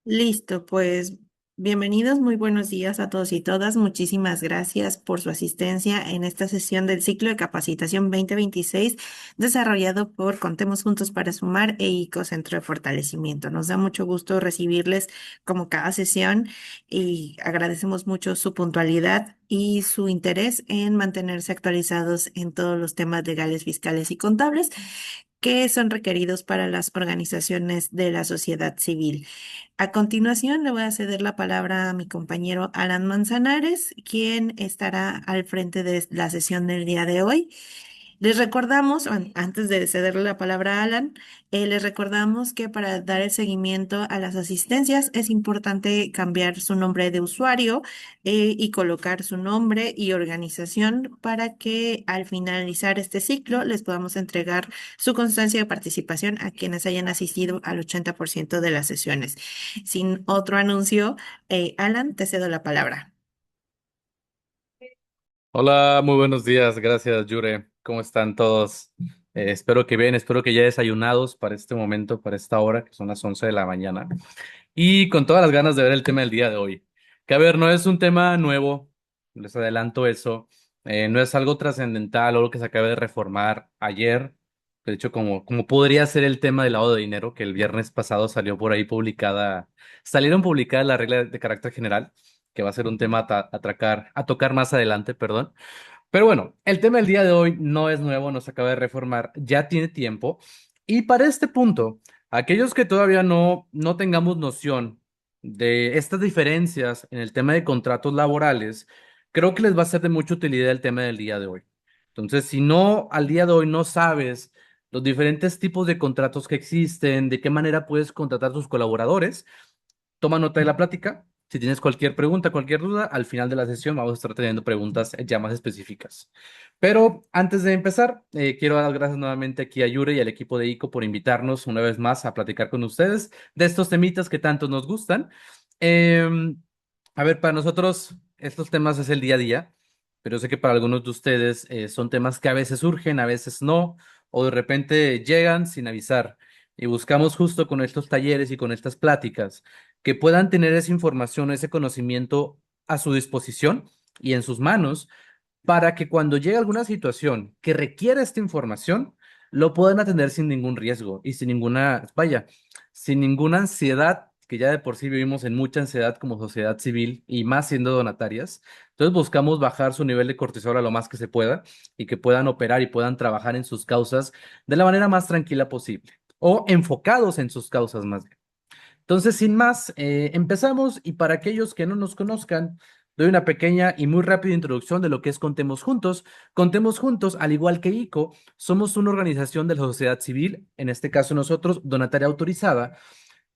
Listo, pues bienvenidos, muy buenos días a todos y todas. Muchísimas gracias por su asistencia en esta sesión del ciclo de capacitación 2026 desarrollado por Contemos Juntos para Sumar e ICO Centro de Fortalecimiento. Nos da mucho gusto recibirles como cada sesión y agradecemos mucho su puntualidad y su interés en mantenerse actualizados en todos los temas legales, fiscales y contables que son requeridos para las organizaciones de la sociedad civil. A continuación, le voy a ceder la palabra a mi compañero Alan Manzanares, quien estará al frente de la sesión del día de hoy. Les recordamos, antes de cederle la palabra a Alan, les recordamos que para dar el seguimiento a las asistencias es importante cambiar su nombre de usuario y colocar su nombre y organización para que al finalizar este ciclo les podamos entregar su constancia de participación a quienes hayan asistido al 80% de las sesiones. Sin otro anuncio, Alan, te cedo la palabra. Hola, muy buenos días. Gracias, Yure. ¿Cómo están todos? Espero que bien, espero que ya desayunados para este momento, para esta hora, que son las 11 de la mañana. Y con todas las ganas de ver el tema del día de hoy. Que a ver, no es un tema nuevo, les adelanto eso. No es algo trascendental o algo que se acabe de reformar ayer. De hecho, como podría ser el tema del lavado de dinero, que el viernes pasado salió por ahí salieron publicadas las reglas de carácter general, que va a ser un tema a tocar más adelante, perdón. Pero bueno, el tema del día de hoy no es nuevo, no se acaba de reformar, ya tiene tiempo. Y para este punto, aquellos que todavía no tengamos noción de estas diferencias en el tema de contratos laborales, creo que les va a ser de mucha utilidad el tema del día de hoy. Entonces, si no, al día de hoy no sabes los diferentes tipos de contratos que existen, de qué manera puedes contratar a tus colaboradores, toma nota de la plática. Si tienes cualquier pregunta, cualquier duda, al final de la sesión vamos a estar teniendo preguntas ya más específicas. Pero antes de empezar, quiero dar las gracias nuevamente aquí a Yure y al equipo de ICO por invitarnos una vez más a platicar con ustedes de estos temitas que tanto nos gustan. Em, a ver, para nosotros estos temas es el día a día, pero sé que para algunos de ustedes son temas que a veces surgen, a veces no, o de repente llegan sin avisar. Y buscamos justo con estos talleres y con estas pláticas que puedan tener esa información, ese conocimiento a su disposición y en sus manos para que cuando llegue alguna situación que requiera esta información, lo puedan atender sin ningún riesgo y sin ninguna, vaya, sin ninguna ansiedad, que ya de por sí vivimos en mucha ansiedad como sociedad civil y más siendo donatarias. Entonces buscamos bajar su nivel de cortisol a lo más que se pueda y que puedan operar y puedan trabajar en sus causas de la manera más tranquila posible o enfocados en sus causas más bien. Entonces, sin más, empezamos y para aquellos que no nos conozcan, doy una pequeña y muy rápida introducción de lo que es Contemos Juntos. Contemos Juntos, al igual que ICO, somos una organización de la sociedad civil, en este caso nosotros, donataria autorizada,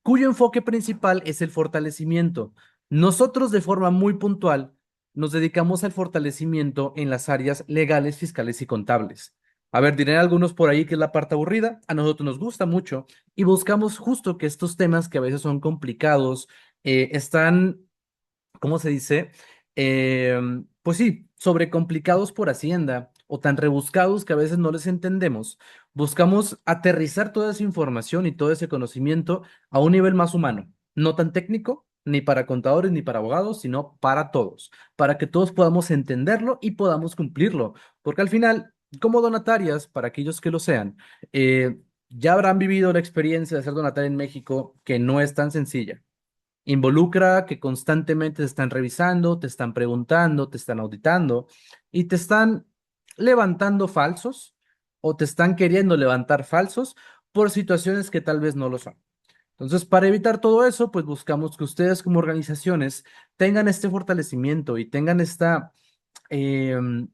cuyo enfoque principal es el fortalecimiento. Nosotros de forma muy puntual nos dedicamos al fortalecimiento en las áreas legales, fiscales y contables. A ver, diré algunos por ahí que es la parte aburrida, a nosotros nos gusta mucho y buscamos justo que estos temas que a veces son complicados, están, ¿cómo se dice? Pues sí, sobrecomplicados por Hacienda o tan rebuscados que a veces no les entendemos. Buscamos aterrizar toda esa información y todo ese conocimiento a un nivel más humano, no tan técnico, ni para contadores ni para abogados, sino para todos, para que todos podamos entenderlo y podamos cumplirlo. Porque al final, como donatarias, para aquellos que lo sean, ya habrán vivido la experiencia de ser donataria en México, que no es tan sencilla. Involucra que constantemente te están revisando, te están preguntando, te están auditando y te están levantando falsos o te están queriendo levantar falsos por situaciones que tal vez no lo son. Entonces, para evitar todo eso, pues buscamos que ustedes como organizaciones tengan este fortalecimiento y tengan em,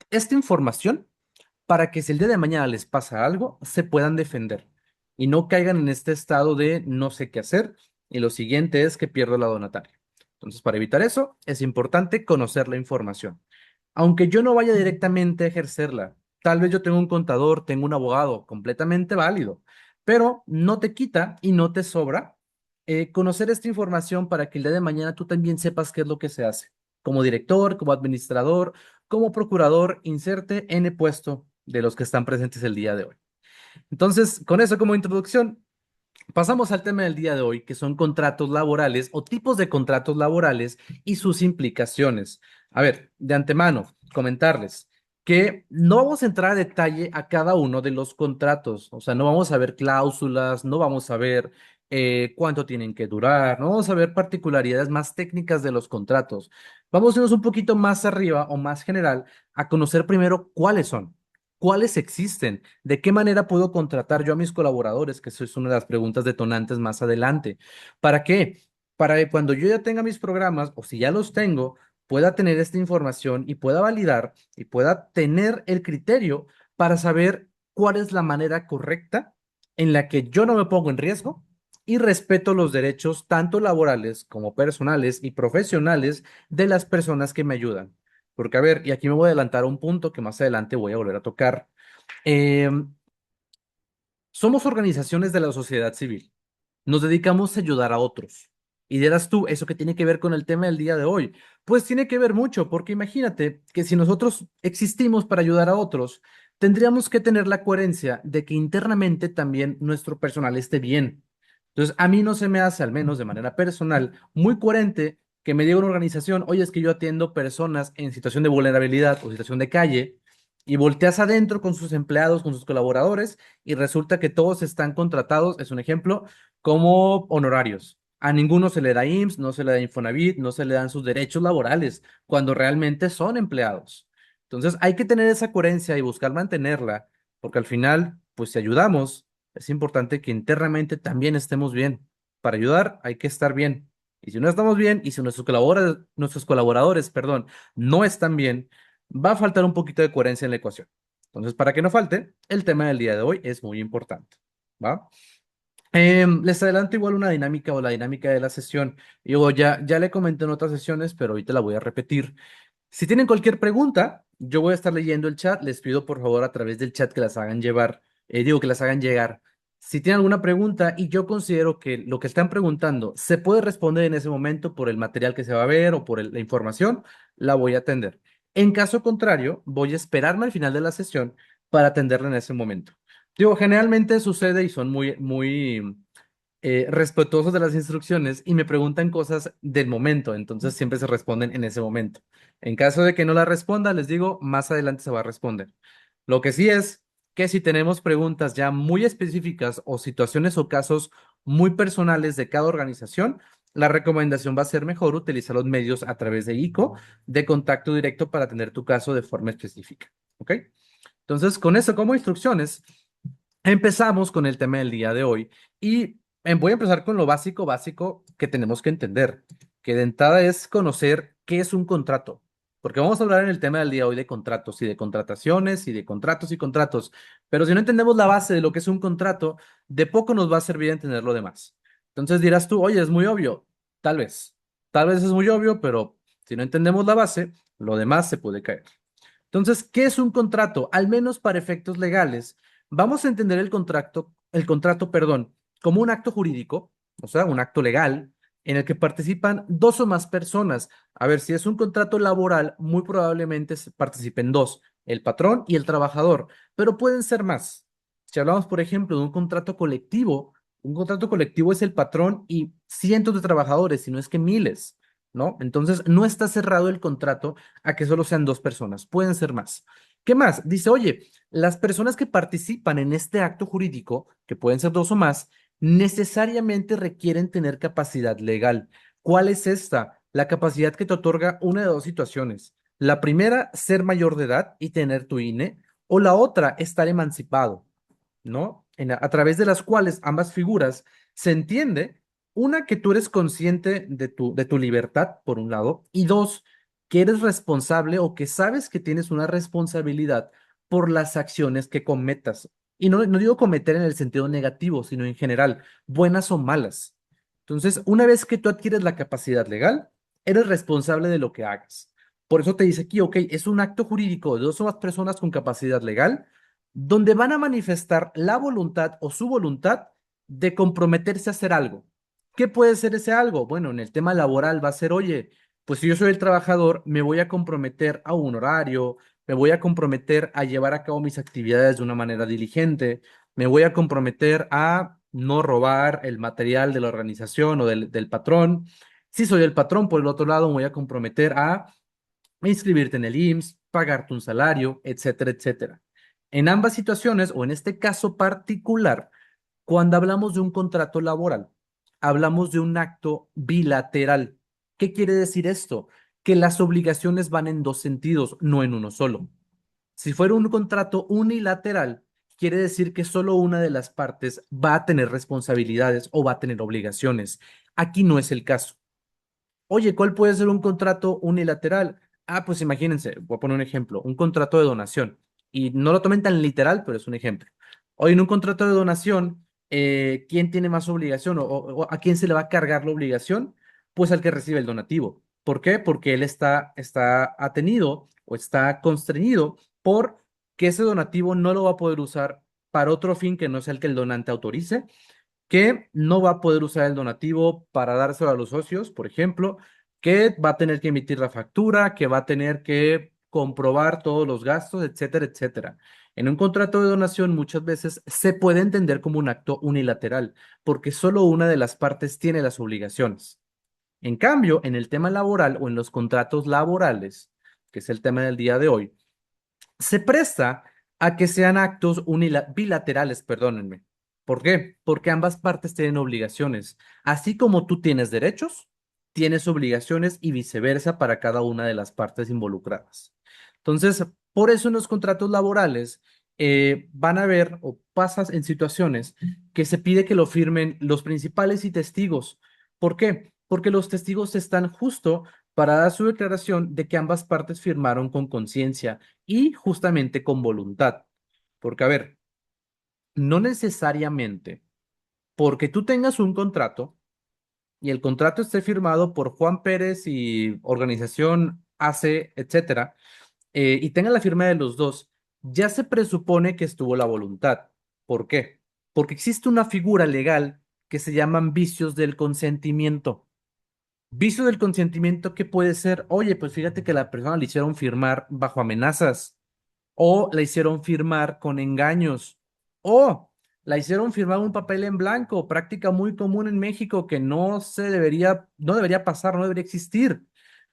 esta información para que si el día de mañana les pasa algo, se puedan defender y no caigan en este estado de no sé qué hacer y lo siguiente es que pierdo la donataria. Entonces, para evitar eso, es importante conocer la información. Aunque yo no vaya directamente a ejercerla, tal vez yo tengo un contador, tengo un abogado, completamente válido, pero no te quita y no te sobra conocer esta información para que el día de mañana tú también sepas qué es lo que se hace. Como director, como administrador, como procurador, inserte N puesto de los que están presentes el día de hoy. Entonces, con eso como introducción, Pasamos al tema del día de hoy, que son contratos laborales o tipos de contratos laborales y sus implicaciones. A ver, de antemano, comentarles que no vamos a entrar a detalle a cada uno de los contratos, o sea, no vamos a ver cláusulas, no vamos a ver cuánto tienen que durar, no vamos a ver particularidades más técnicas de los contratos. Vamos a irnos un poquito más arriba o más general a conocer primero cuáles son. ¿Cuáles existen? ¿De qué manera puedo contratar yo a mis colaboradores? Que eso es una de las preguntas detonantes más adelante. ¿Para qué? Para que cuando yo ya tenga mis programas, o si ya los tengo, pueda tener esta información y pueda validar y pueda tener el criterio para saber cuál es la manera correcta en la que yo no me pongo en riesgo y respeto los derechos tanto laborales como personales y profesionales de las personas que me ayudan. Porque, a ver, y aquí me voy a adelantar a un punto que más adelante voy a volver a tocar. Em, Somos organizaciones de la sociedad civil. Nos dedicamos a ayudar a otros. Y dirás tú, ¿eso qué tiene que ver con el tema del día de hoy? Pues tiene que ver mucho, porque imagínate que si nosotros existimos para ayudar a otros, tendríamos que tener la coherencia de que internamente también nuestro personal esté bien. Entonces, a mí no se me hace, al menos de manera personal, muy coherente que me diga una organización, oye, es que yo atiendo personas en situación de vulnerabilidad o situación de calle, y volteas adentro con sus empleados, con sus colaboradores, y resulta que todos están contratados, es un ejemplo, como honorarios. A ninguno se le da IMSS, no se le da Infonavit, no se le dan sus derechos laborales, cuando realmente son empleados. Entonces, hay que tener esa coherencia y buscar mantenerla, porque al final, pues si ayudamos, es importante que internamente también estemos bien. Para ayudar hay que estar bien. Y si no estamos bien, y si nuestros colaboradores, perdón, no están bien, va a faltar un poquito de coherencia en la ecuación. Entonces, para que no falte, el tema del día de hoy es muy importante. ¿Va? Les adelanto igual una dinámica o la dinámica de la sesión. Yo ya le comenté en otras sesiones, pero ahorita la voy a repetir. Si tienen cualquier pregunta, yo voy a estar leyendo el chat. Les pido por favor a través del chat que las hagan llevar, que las hagan llegar. Si tienen alguna pregunta y yo considero que lo que están preguntando se puede responder en ese momento por el material que se va a ver o por la información, la voy a atender. En caso contrario, voy a esperarme al final de la sesión para atenderla en ese momento. Digo, generalmente sucede y son muy respetuosos de las instrucciones y me preguntan cosas del momento, entonces siempre se responden en ese momento. En caso de que no la responda, les digo, más adelante se va a responder. Lo que sí es que si tenemos preguntas ya muy específicas o situaciones o casos muy personales de cada organización, la recomendación va a ser mejor utilizar los medios a través de ICO de contacto directo para atender tu caso de forma específica. ¿Ok? Entonces, con eso como instrucciones, empezamos con el tema del día de hoy y voy a empezar con lo básico, básico que tenemos que entender, que de entrada es conocer qué es un contrato, porque vamos a hablar en el tema del día de hoy de contratos y de contrataciones y de contratos y contratos, pero si no entendemos la base de lo que es un contrato, de poco nos va a servir entender lo demás. Entonces dirás tú, oye, es muy obvio, tal vez es muy obvio, pero si no entendemos la base, lo demás se puede caer. Entonces, ¿qué es un contrato? Al menos para efectos legales, vamos a entender perdón, como un acto jurídico, o sea, un acto legal, en el que participan dos o más personas. A ver, si es un contrato laboral, muy probablemente participen dos, el patrón y el trabajador, pero pueden ser más. Si hablamos, por ejemplo, de un contrato colectivo es el patrón y cientos de trabajadores, si no es que miles, ¿no? Entonces, no está cerrado el contrato a que solo sean dos personas, pueden ser más. ¿Qué más? Dice, oye, las personas que participan en este acto jurídico, que pueden ser dos o más, necesariamente requieren tener capacidad legal. ¿Cuál es esta? La capacidad que te otorga una de dos situaciones. La primera, ser mayor de edad y tener tu INE, o la otra, estar emancipado, ¿no? A través de las cuales ambas figuras se entiende, una, que tú eres consciente de tu libertad, por un lado, y dos, que eres responsable o que sabes que tienes una responsabilidad por las acciones que cometas. Y no digo cometer en el sentido negativo, sino en general, buenas o malas. Entonces, una vez que tú adquieres la capacidad legal, eres responsable de lo que hagas. Por eso te dice aquí, ok, es un acto jurídico de dos o más personas con capacidad legal donde van a manifestar la voluntad o su voluntad de comprometerse a hacer algo. ¿Qué puede ser ese algo? Bueno, en el tema laboral va a ser, oye, pues si yo soy el trabajador, me voy a comprometer a un horario, me voy a comprometer a llevar a cabo mis actividades de una manera diligente, me voy a comprometer a no robar el material de la organización o del patrón. Si soy el patrón, por el otro lado, me voy a comprometer a inscribirte en el IMSS, pagarte un salario, etcétera, etcétera. En ambas situaciones, o en este caso particular, cuando hablamos de un contrato laboral, hablamos de un acto bilateral. ¿Qué quiere decir esto? Que las obligaciones van en dos sentidos, no en uno solo. Si fuera un contrato unilateral, quiere decir que solo una de las partes va a tener responsabilidades o va a tener obligaciones. Aquí no es el caso. Oye, ¿cuál puede ser un contrato unilateral? Ah, pues imagínense, voy a poner un ejemplo, un contrato de donación. Y no lo tomen tan literal, pero es un ejemplo. Hoy en un contrato de donación, ¿quién tiene más obligación o a quién se le va a cargar la obligación? Pues al que recibe el donativo. ¿Por qué? Porque él está atenido o está constreñido por que ese donativo no lo va a poder usar para otro fin que no sea el que el donante autorice, que no va a poder usar el donativo para dárselo a los socios, por ejemplo, que va a tener que emitir la factura, que va a tener que comprobar todos los gastos, etcétera, etcétera. En un contrato de donación muchas veces se puede entender como un acto unilateral, porque solo una de las partes tiene las obligaciones. En cambio, en el tema laboral o en los contratos laborales, que es el tema del día de hoy, se presta a que sean actos bilaterales, perdónenme. ¿Por qué? Porque ambas partes tienen obligaciones. Así como tú tienes derechos, tienes obligaciones y viceversa para cada una de las partes involucradas. Entonces, por eso en los contratos laborales van a ver o pasas en situaciones que se pide que lo firmen los principales y testigos. ¿Por qué? Porque los testigos están justo para dar su declaración de que ambas partes firmaron con conciencia y justamente con voluntad. Porque, a ver, no necesariamente porque tú tengas un contrato y el contrato esté firmado por Juan Pérez y organización AC, etcétera, y tenga la firma de los dos, ya se presupone que estuvo la voluntad. ¿Por qué? Porque existe una figura legal que se llaman vicios del consentimiento. Vicio del consentimiento que puede ser, oye, pues fíjate que la persona le hicieron firmar bajo amenazas, o la hicieron firmar con engaños, o la hicieron firmar un papel en blanco, práctica muy común en México que no debería pasar, no debería existir.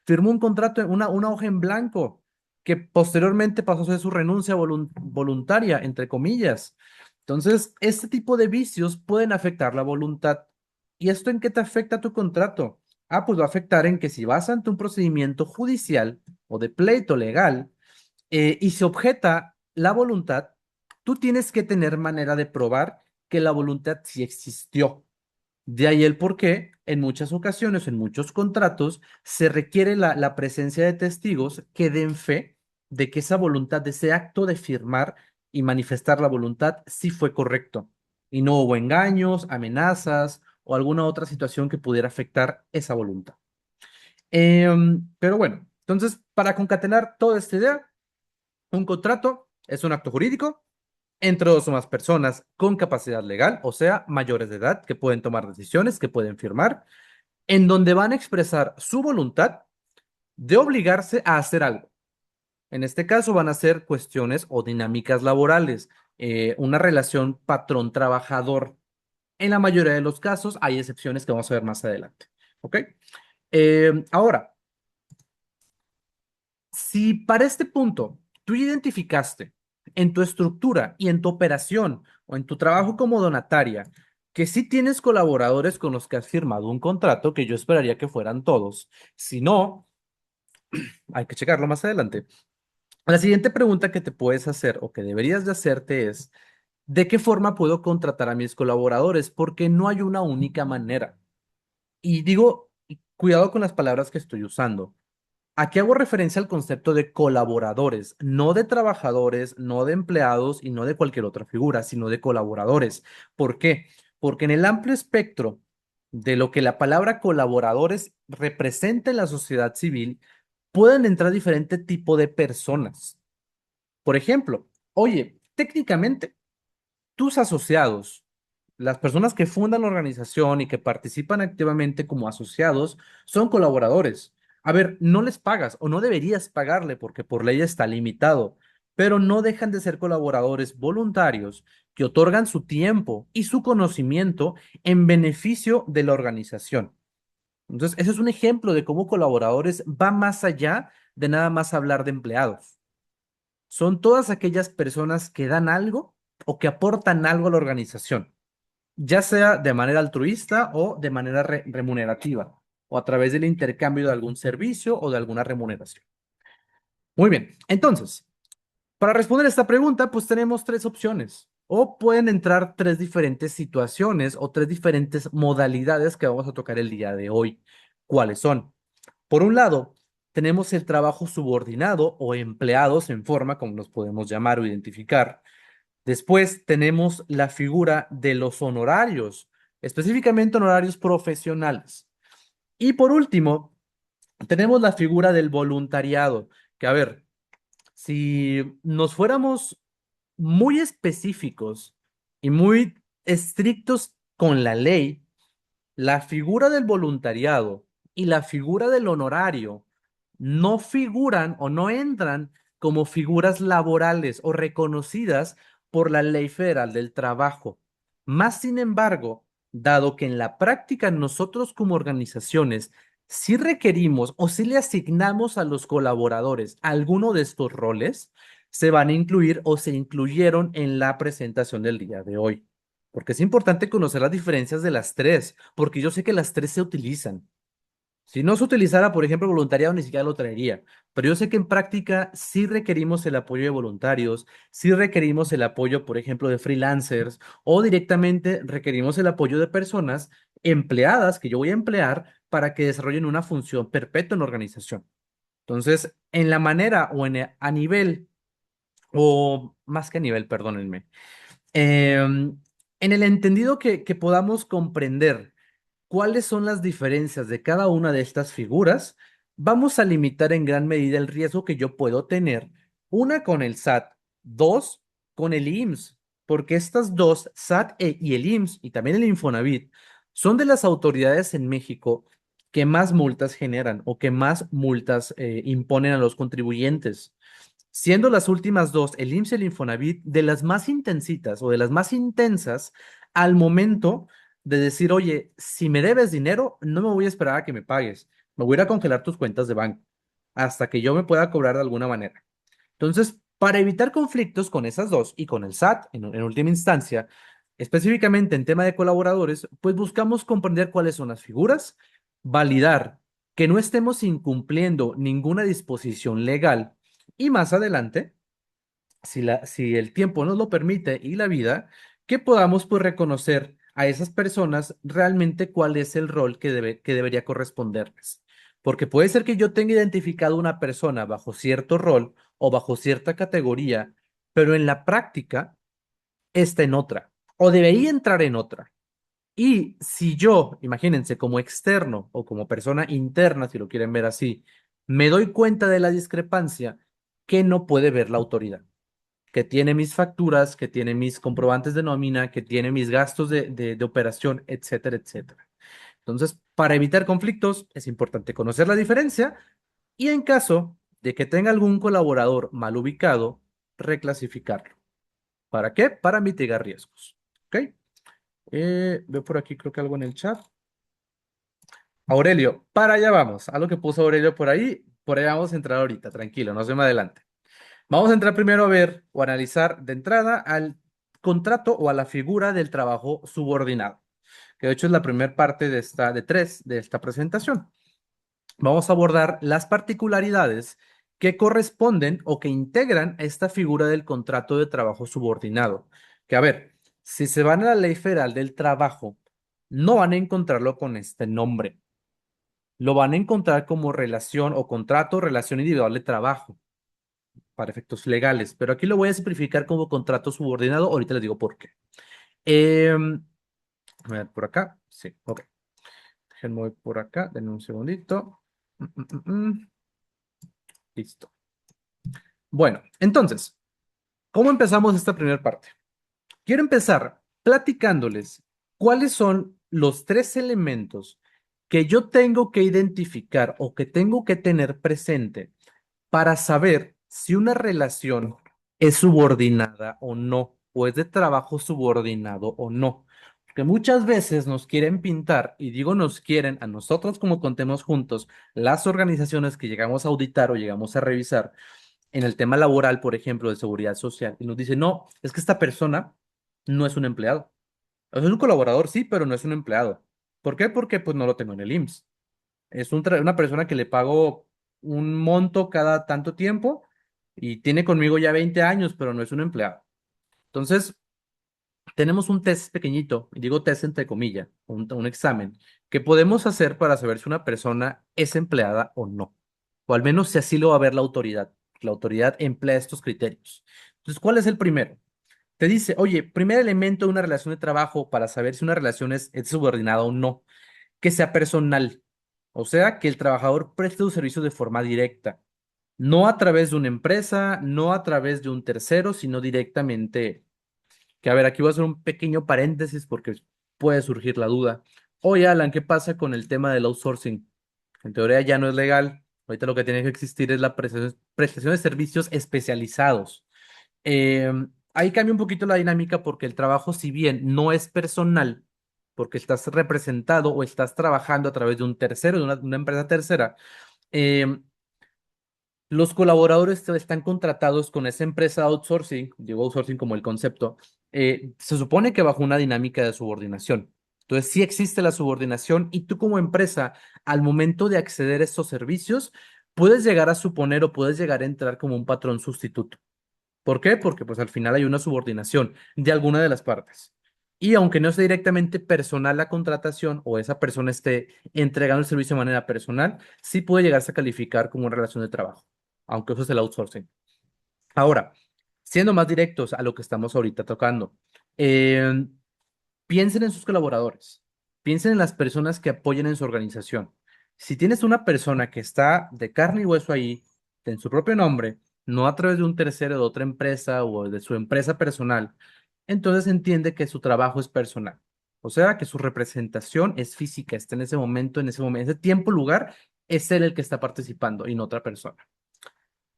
Firmó un contrato, una hoja en blanco, que posteriormente pasó a ser su renuncia voluntaria, entre comillas. Entonces, este tipo de vicios pueden afectar la voluntad. ¿Y esto en qué te afecta tu contrato? Ah, pues va a afectar en que si vas ante un procedimiento judicial o de pleito legal, y se objeta la voluntad, tú tienes que tener manera de probar que la voluntad sí existió. De ahí el por qué en muchas ocasiones, en muchos contratos, se requiere la presencia de testigos que den fe de que esa voluntad, de ese acto de firmar y manifestar la voluntad, sí fue correcto. Y no hubo engaños, amenazas o alguna otra situación que pudiera afectar esa voluntad. Pero bueno, entonces, para concatenar toda esta idea, un contrato es un acto jurídico entre dos o más personas con capacidad legal, o sea, mayores de edad, que pueden tomar decisiones, que pueden firmar, en donde van a expresar su voluntad de obligarse a hacer algo. En este caso van a ser cuestiones o dinámicas laborales, una relación patrón-trabajador. En la mayoría de los casos hay excepciones que vamos a ver más adelante. ¿Ok? Ahora, si para este punto tú identificaste en tu estructura y en tu operación o en tu trabajo como donataria que sí tienes colaboradores con los que has firmado un contrato, que yo esperaría que fueran todos, si no, hay que checarlo más adelante. La siguiente pregunta que te puedes hacer o que deberías de hacerte es, ¿de qué forma puedo contratar a mis colaboradores? Porque no hay una única manera. Y digo, cuidado con las palabras que estoy usando. Aquí hago referencia al concepto de colaboradores, no de trabajadores, no de empleados y no de cualquier otra figura, sino de colaboradores. ¿Por qué? Porque en el amplio espectro de lo que la palabra colaboradores representa en la sociedad civil, pueden entrar diferente tipo de personas. Por ejemplo, oye, técnicamente tus asociados, las personas que fundan la organización y que participan activamente como asociados, son colaboradores. A ver, no les pagas o no deberías pagarle porque por ley está limitado, pero no dejan de ser colaboradores voluntarios que otorgan su tiempo y su conocimiento en beneficio de la organización. Entonces, ese es un ejemplo de cómo colaboradores van más allá de nada más hablar de empleados. Son todas aquellas personas que dan algo o que aportan algo a la organización, ya sea de manera altruista o de manera remunerativa, o a través del intercambio de algún servicio o de alguna remuneración. Muy bien, entonces, para responder esta pregunta, pues tenemos tres opciones. O pueden entrar tres diferentes situaciones o tres diferentes modalidades que vamos a tocar el día de hoy. ¿Cuáles son? Por un lado, tenemos el trabajo subordinado o empleados en forma, como los podemos llamar o identificar. Después tenemos la figura de los honorarios, específicamente honorarios profesionales. Y por último, tenemos la figura del voluntariado, que a ver, si nos fuéramos muy específicos y muy estrictos con la ley, la figura del voluntariado y la figura del honorario no figuran o no entran como figuras laborales o reconocidas por la Ley Federal del Trabajo. Más sin embargo, dado que en la práctica nosotros como organizaciones sí requerimos o sí le asignamos a los colaboradores alguno de estos roles, se van a incluir o se incluyeron en la presentación del día de hoy. Porque es importante conocer las diferencias de las tres, porque yo sé que las tres se utilizan. Si no se utilizara, por ejemplo, voluntariado, ni siquiera lo traería. Pero yo sé que en práctica sí requerimos el apoyo de voluntarios, sí requerimos el apoyo, por ejemplo, de freelancers o directamente requerimos el apoyo de personas empleadas que yo voy a emplear para que desarrollen una función perpetua en la organización. Entonces, en la manera o a nivel, o más que a nivel, perdónenme, en el entendido que podamos comprender cuáles son las diferencias de cada una de estas figuras, vamos a limitar en gran medida el riesgo que yo puedo tener, una con el SAT, dos con el IMSS, porque estas dos, SAT y el IMSS y también el Infonavit, son de las autoridades en México que más multas generan o que más multas imponen a los contribuyentes. Siendo las últimas dos, el IMSS y el Infonavit, de las más intensitas o de las más intensas al momento de decir, oye, si me debes dinero, no me voy a esperar a que me pagues. Me voy a ir a congelar tus cuentas de banco hasta que yo me pueda cobrar de alguna manera. Entonces, para evitar conflictos con esas dos y con el SAT, en última instancia, específicamente en tema de colaboradores, pues buscamos comprender cuáles son las figuras, validar que no estemos incumpliendo ninguna disposición legal y más adelante, si el tiempo nos lo permite y la vida, que podamos pues reconocer a esas personas realmente cuál es el rol que debería corresponderles. Porque puede ser que yo tenga identificado una persona bajo cierto rol o bajo cierta categoría, pero en la práctica está en otra o debería entrar en otra. Y si yo, imagínense, como externo o como persona interna, si lo quieren ver así, me doy cuenta de la discrepancia, que no puede ver la autoridad, que tiene mis facturas, que tiene mis comprobantes de nómina, que tiene mis gastos de operación, etcétera, etcétera. Entonces, para evitar conflictos, es importante conocer la diferencia y en caso de que tenga algún colaborador mal ubicado, reclasificarlo. ¿Para qué? Para mitigar riesgos. ¿Ok? Veo por aquí, creo que algo en el chat. Aurelio, para allá vamos. Algo que puso Aurelio por ahí vamos a entrar ahorita, tranquilo, no se me adelante. Vamos a entrar primero a ver o analizar de entrada al contrato o a la figura del trabajo subordinado, que de hecho es la primera parte de tres de esta presentación. Vamos a abordar las particularidades que corresponden o que integran esta figura del contrato de trabajo subordinado. Que a ver, si se van a la Ley Federal del Trabajo, no van a encontrarlo con este nombre. Lo van a encontrar como relación o contrato, relación individual de trabajo para efectos legales, pero aquí lo voy a simplificar como contrato subordinado. Ahorita les digo por qué. A ver, por acá. Sí, ok. Déjenme voy por acá. Denme un segundito. Mm. Listo. Bueno, entonces, ¿cómo empezamos esta primera parte? Quiero empezar platicándoles cuáles son los tres elementos que yo tengo que identificar o que tengo que tener presente para saber si una relación es subordinada o no, o es de trabajo subordinado o no. Porque muchas veces nos quieren pintar, y digo nos quieren a nosotros como contemos juntos, las organizaciones que llegamos a auditar o llegamos a revisar en el tema laboral, por ejemplo, de seguridad social, y nos dicen, no, es que esta persona no es un empleado. Es un colaborador, sí, pero no es un empleado. ¿Por qué? Porque pues no lo tengo en el IMSS. Es una persona que le pago un monto cada tanto tiempo y tiene conmigo ya 20 años, pero no es un empleado. Entonces, tenemos un test pequeñito, y digo test entre comillas, un examen, que podemos hacer para saber si una persona es empleada o no. O al menos si así lo va a ver la autoridad. La autoridad emplea estos criterios. Entonces, ¿cuál es el primero? Te dice, oye, primer elemento de una relación de trabajo para saber si una relación es subordinada o no, que sea personal. O sea, que el trabajador preste su servicio de forma directa, no a través de una empresa, no a través de un tercero, sino directamente. Que a ver, aquí voy a hacer un pequeño paréntesis porque puede surgir la duda. Oye, Alan, ¿qué pasa con el tema del outsourcing? En teoría ya no es legal. Ahorita lo que tiene que existir es la prestación de servicios especializados. Eh, Ahí cambia un poquito la dinámica porque el trabajo, si bien no es personal, porque estás representado o estás trabajando a través de un tercero, de una empresa tercera, eh, los colaboradores están contratados con esa empresa outsourcing, digo outsourcing como el concepto, se supone que bajo una dinámica de subordinación. Entonces, sí existe la subordinación y tú como empresa, al momento de acceder a estos servicios, puedes llegar a suponer o puedes llegar a entrar como un patrón sustituto. ¿Por qué? Porque pues al final hay una subordinación de alguna de las partes. Y aunque no sea directamente personal la contratación o esa persona esté entregando el servicio de manera personal, sí puede llegarse a calificar como una relación de trabajo, aunque eso es el outsourcing. Ahora, siendo más directos a lo que estamos ahorita tocando, eh, piensen en sus colaboradores, piensen en las personas que apoyen en su organización. Si tienes una persona que está de carne y hueso ahí, en su propio nombre, no a través de un tercero, de otra empresa o de su empresa personal, entonces entiende que su trabajo es personal. O sea, que su representación es física, está en ese tiempo, lugar, es él el que está participando y no otra persona.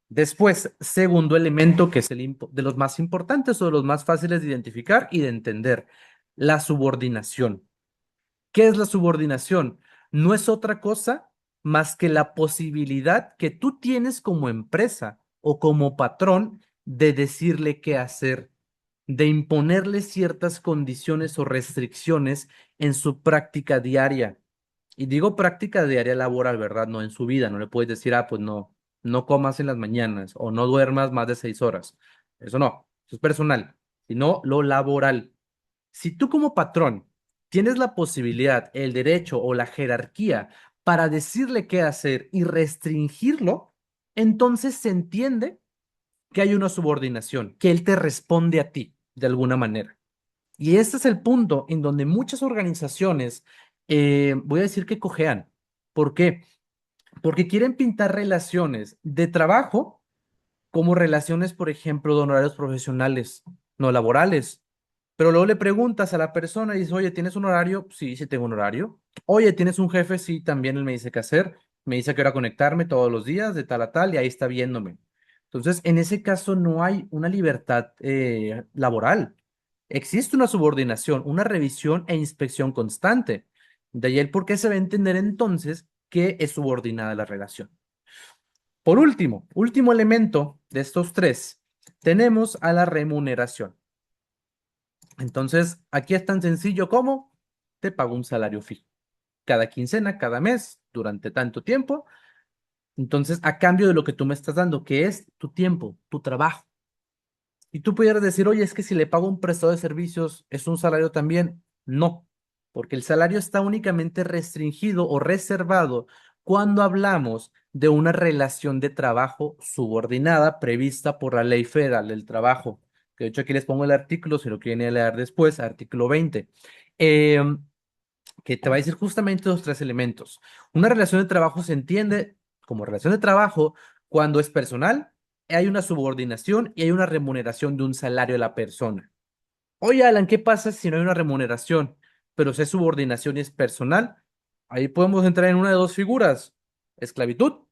Después, segundo elemento que es de los más importantes o de los más fáciles de identificar y de entender, la subordinación. ¿Qué es la subordinación? No es otra cosa más que la posibilidad que tú tienes como empresa o como patrón de decirle qué hacer, de imponerle ciertas condiciones o restricciones en su práctica diaria. Y digo práctica diaria laboral, ¿verdad? No en su vida. No le puedes decir, pues no, no comas en las mañanas o no duermas más de 6 horas. Eso no, eso es personal, sino lo laboral. Si tú como patrón tienes la posibilidad, el derecho o la jerarquía para decirle qué hacer y restringirlo, entonces se entiende que hay una subordinación, que él te responde a ti de alguna manera. Y este es el punto en donde muchas organizaciones, voy a decir que cojean. ¿Por qué? Porque quieren pintar relaciones de trabajo como relaciones, por ejemplo, de honorarios profesionales, no laborales. Pero luego le preguntas a la persona y dices, oye, ¿tienes un horario? Sí, sí tengo un horario. Oye, ¿tienes un jefe? Sí, también él me dice qué hacer. Me dice a qué hora conectarme todos los días, de tal a tal, y ahí está viéndome. Entonces, en ese caso no hay una libertad laboral. Existe una subordinación, una revisión e inspección constante. De ahí el por qué se va a entender entonces que es subordinada la relación. Por último, último elemento de estos tres, tenemos a la remuneración. Entonces, aquí es tan sencillo como te pago un salario fijo. Cada quincena, cada mes, durante tanto tiempo. Entonces, a cambio de lo que tú me estás dando, que es tu tiempo, tu trabajo. Y tú pudieras decir, oye, es que si le pago a un prestador de servicios, ¿es un salario también? No, porque el salario está únicamente restringido o reservado cuando hablamos de una relación de trabajo subordinada prevista por la Ley Federal del Trabajo. Que de hecho aquí les pongo el artículo, si lo quieren leer después, artículo 20, em, que te va a decir justamente los tres elementos. Una relación de trabajo se entiende como relación de trabajo cuando es personal, hay una subordinación y hay una remuneración de un salario a la persona. Oye, Alan, ¿qué pasa si no hay una remuneración, pero si es subordinación y es personal? Ahí podemos entrar en una de dos figuras, esclavitud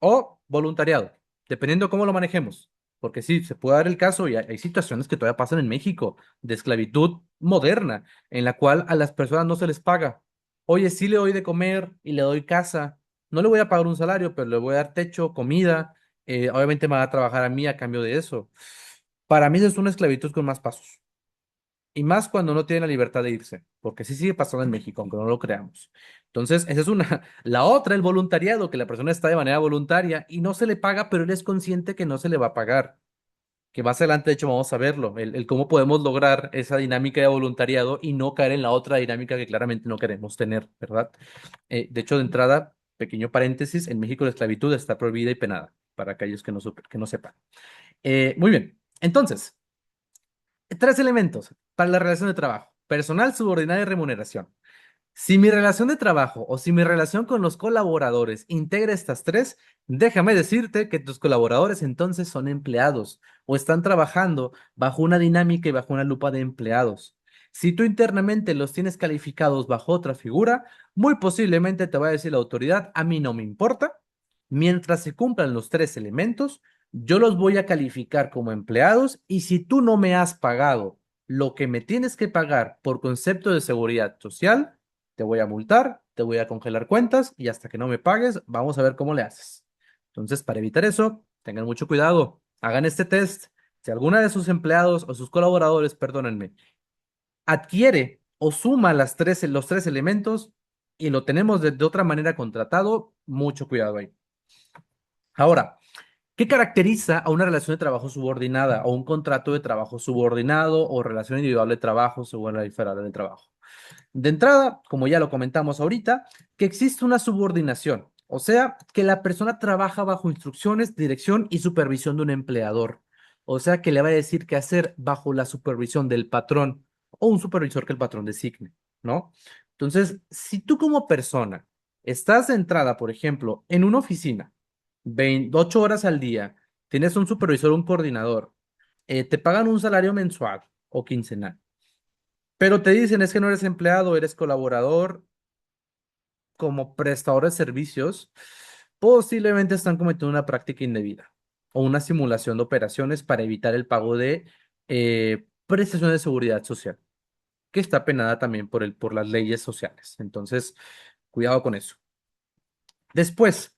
o voluntariado, dependiendo cómo lo manejemos. porque sí, se puede dar el caso y hay situaciones que todavía pasan en México de esclavitud moderna, en la cual a las personas no se les paga. Oye, sí le doy de comer y le doy casa, no le voy a pagar un salario, pero le voy a dar techo, comida, obviamente me va a trabajar a mí a cambio de eso. Para mí eso es una esclavitud con más pasos. Y más cuando no tiene la libertad de irse, porque sí sigue pasando en México, aunque no lo creamos. Entonces, esa es una. La otra, el voluntariado, que la persona está de manera voluntaria y no se le paga, pero él es consciente que no se le va a pagar. Que más adelante, de hecho, vamos a verlo, el cómo podemos lograr esa dinámica de voluntariado y no caer en la otra dinámica que claramente no queremos tener, ¿verdad? De hecho, de entrada, pequeño paréntesis, en México la esclavitud está prohibida y penada, para aquellos que no sepan. Muy bien, entonces. Tres elementos para la relación de trabajo: personal, subordinada y remuneración. Si mi relación de trabajo o si mi relación con los colaboradores integra estas tres, déjame decirte que tus colaboradores entonces son empleados o están trabajando bajo una dinámica y bajo una lupa de empleados. Si tú internamente los tienes calificados bajo otra figura, muy posiblemente te va a decir la autoridad: a mí no me importa, mientras se cumplan los tres elementos, yo los voy a calificar como empleados y si tú no me has pagado lo que me tienes que pagar por concepto de seguridad social, te voy a multar, te voy a congelar cuentas y hasta que no me pagues, vamos a ver cómo le haces. Entonces, para evitar eso, tengan mucho cuidado, hagan este test. Si alguna de sus empleados o sus colaboradores, perdónenme, adquiere o suma los tres elementos y lo tenemos de otra manera contratado, mucho cuidado ahí. Ahora, ¿qué caracteriza a una relación de trabajo subordinada o un contrato de trabajo subordinado o relación individual de trabajo según la ley federal del trabajo? De entrada, como ya lo comentamos ahorita, que existe una subordinación, o sea, que la persona trabaja bajo instrucciones, dirección y supervisión de un empleador, o sea, que le va a decir qué hacer bajo la supervisión del patrón o un supervisor que el patrón designe, ¿no? Entonces, si tú como persona estás de entrada, por ejemplo, en una oficina, 28 horas al día, tienes un supervisor, un coordinador, te pagan un salario mensual o quincenal, pero te dicen es que no eres empleado, eres colaborador como prestador de servicios, posiblemente están cometiendo una práctica indebida o una simulación de operaciones para evitar el pago de prestaciones de seguridad social, que está penada también por las leyes sociales. Entonces, cuidado con eso. Después,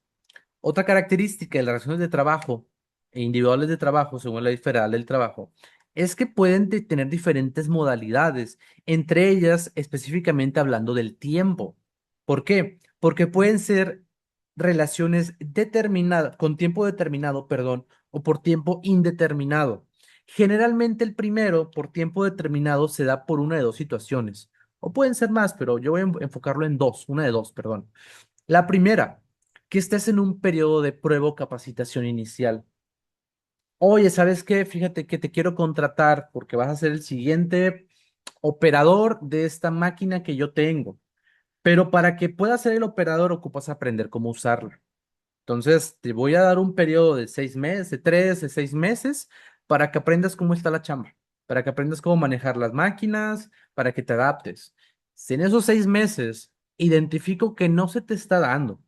otra característica de las relaciones de trabajo e individuales de trabajo, según la ley federal del trabajo, es que pueden tener diferentes modalidades, entre ellas específicamente hablando del tiempo. ¿Por qué? Porque pueden ser relaciones determinadas, con tiempo determinado, perdón, o por tiempo indeterminado. Generalmente el primero, por tiempo determinado, se da por una de dos situaciones, o pueden ser más, pero yo voy a enfocarlo en dos, una de dos, perdón. La primera, que estés en un periodo de prueba o capacitación inicial. Oye, ¿sabes qué? Fíjate que te quiero contratar porque vas a ser el siguiente operador de esta máquina que yo tengo. Pero para que puedas ser el operador, ocupas aprender cómo usarla. Entonces, te voy a dar un periodo de 6 meses, de 3, de 6 meses, para que aprendas cómo está la chamba, para que aprendas cómo manejar las máquinas, para que te adaptes. Si en esos 6 meses identifico que no se te está dando,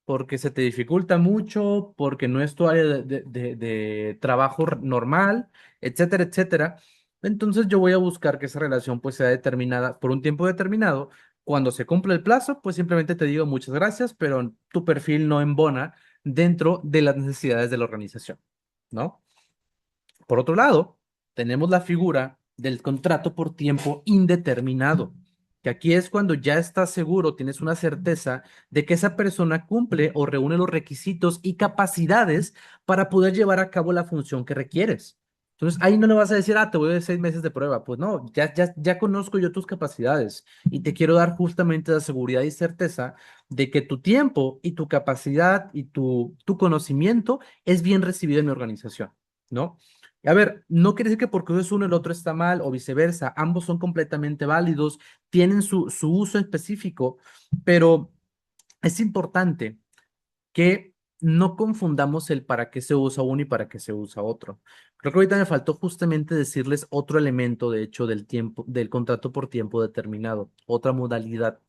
porque se te dificulta mucho, porque no es tu área de trabajo normal, etcétera, etcétera. Entonces yo voy a buscar que esa relación pues sea determinada por un tiempo determinado. Cuando se cumple el plazo, pues simplemente te digo muchas gracias, pero tu perfil no embona dentro de las necesidades de la organización, ¿no? Por otro lado, tenemos la figura del contrato por tiempo indeterminado, que aquí es cuando ya estás seguro, tienes una certeza de que esa persona cumple o reúne los requisitos y capacidades para poder llevar a cabo la función que requieres. Entonces, ahí no le vas a decir, te voy a dar 6 meses de prueba. Pues no, ya conozco yo tus capacidades y te quiero dar justamente la seguridad y certeza de que tu tiempo y tu capacidad y tu conocimiento es bien recibido en mi organización, ¿no? A ver, no quiere decir que porque uno es uno el otro está mal o viceversa, ambos son completamente válidos, tienen su uso específico, pero es importante que no confundamos el para qué se usa uno y para qué se usa otro. Creo que ahorita me faltó justamente decirles otro elemento, de hecho, del tiempo, del contrato por tiempo determinado, otra modalidad,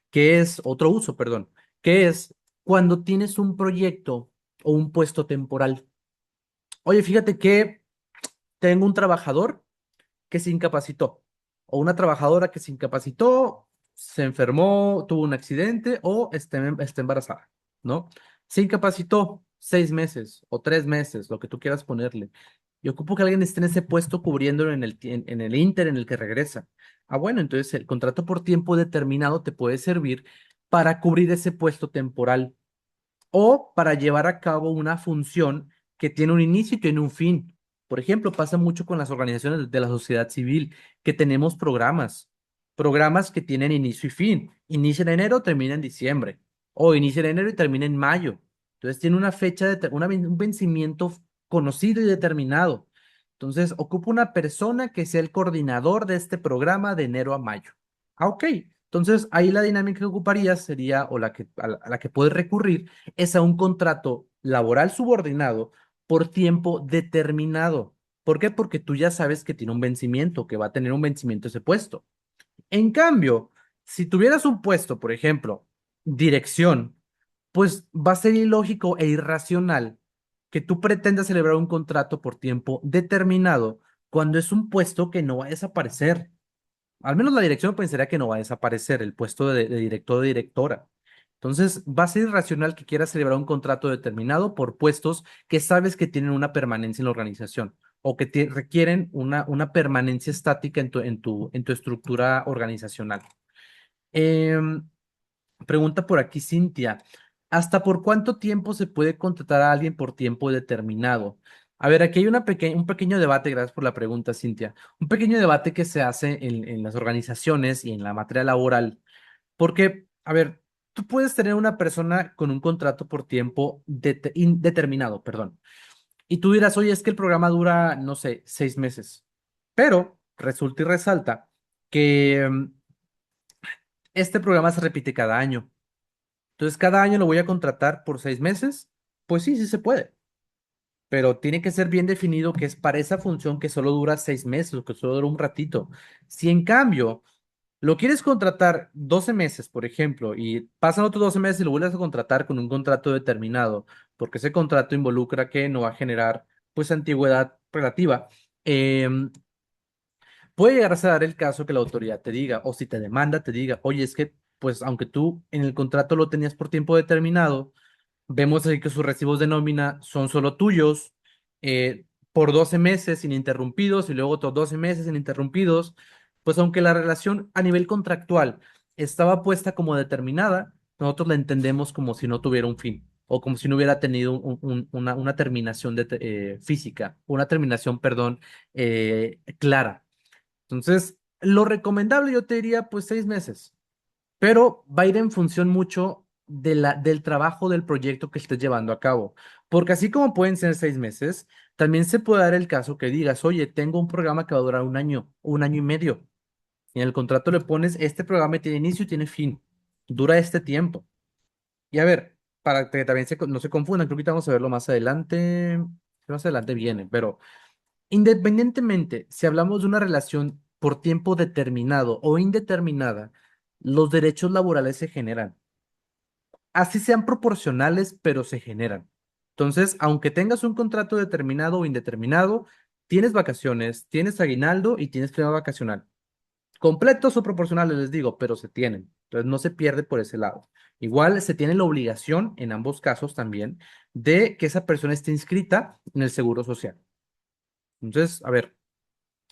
que es otro uso, perdón, que es cuando tienes un proyecto o un puesto temporal. Oye, fíjate que tengo un trabajador que se incapacitó o una trabajadora que se incapacitó, se enfermó, tuvo un accidente o está embarazada, ¿no? Se incapacitó 6 meses o 3 meses, lo que tú quieras ponerle. Y ocupo que alguien esté en ese puesto cubriéndolo en el inter en el que regresa. Ah, bueno, entonces el contrato por tiempo determinado te puede servir para cubrir ese puesto temporal o para llevar a cabo una función que tiene un inicio y tiene un fin. Por ejemplo, pasa mucho con las organizaciones de la sociedad civil, que tenemos programas que tienen inicio y fin. Inicia en enero, termina en diciembre, o inicia en enero y termina en mayo. Entonces tiene una fecha, un vencimiento conocido y determinado. Entonces, ocupa una persona que sea el coordinador de este programa de enero a mayo. Ah, ok. Entonces, ahí la dinámica que ocuparía sería, o a la que puedes recurrir, es a un contrato laboral subordinado por tiempo determinado. ¿Por qué? Porque tú ya sabes que tiene un vencimiento, que va a tener un vencimiento ese puesto. En cambio, si tuvieras un puesto, por ejemplo, dirección, pues va a ser ilógico e irracional que tú pretendas celebrar un contrato por tiempo determinado cuando es un puesto que no va a desaparecer. Al menos la dirección pensaría que no va a desaparecer el puesto de director o directora. Entonces, va a ser irracional que quieras celebrar un contrato determinado por puestos que sabes que tienen una permanencia en la organización o que requieren una permanencia estática en tu estructura organizacional. Em, Pregunta por aquí Cintia, ¿hasta por cuánto tiempo se puede contratar a alguien por tiempo determinado? A ver, aquí hay un pequeño debate, gracias por la pregunta, Cintia. Un pequeño debate que se hace en las organizaciones y en la materia laboral, porque, a ver, tú puedes tener una persona con un contrato por tiempo indeterminado, perdón, y tú dirás, oye, es que el programa dura, no sé, 6 meses, pero resulta y resalta que este programa se repite cada año. Entonces, cada año lo voy a contratar por 6 meses. Pues sí, sí se puede, pero tiene que ser bien definido que es para esa función que solo dura 6 meses o que solo dura un ratito. Si en cambio lo quieres contratar 12 meses, por ejemplo, y pasan otros 12 meses y lo vuelves a contratar con un contrato determinado, porque ese contrato involucra que no va a generar, pues, antigüedad relativa. em, Puede llegarse a dar el caso que la autoridad te diga, o si te demanda, te diga, oye, es que, pues, aunque tú en el contrato lo tenías por tiempo determinado, vemos ahí que sus recibos de nómina son solo tuyos, por 12 meses ininterrumpidos y luego otros 12 meses ininterrumpidos, pues aunque la relación a nivel contractual estaba puesta como determinada, nosotros la entendemos como si no tuviera un fin o como si no hubiera tenido una terminación física, una terminación, perdón, clara. Entonces, lo recomendable yo te diría pues 6 meses, pero va a ir en función mucho del trabajo del proyecto que estés llevando a cabo. Porque así como pueden ser 6 meses, también se puede dar el caso que digas, oye, tengo un programa que va a durar un año y medio. Y en el contrato le pones, este programa tiene inicio y tiene fin. Dura este tiempo. Y a ver, para que también no se confundan, creo que ahorita vamos a verlo más adelante. Más adelante viene, pero independientemente, si hablamos de una relación por tiempo determinado o indeterminada, los derechos laborales se generan. Así sean proporcionales, pero se generan. Entonces, aunque tengas un contrato determinado o indeterminado, tienes vacaciones, tienes aguinaldo y tienes prima vacacional. Completos o proporcionales, les digo, pero se tienen. Entonces, no se pierde por ese lado. Igual se tiene la obligación, en ambos casos también, de que esa persona esté inscrita en el Seguro Social. Entonces, a ver.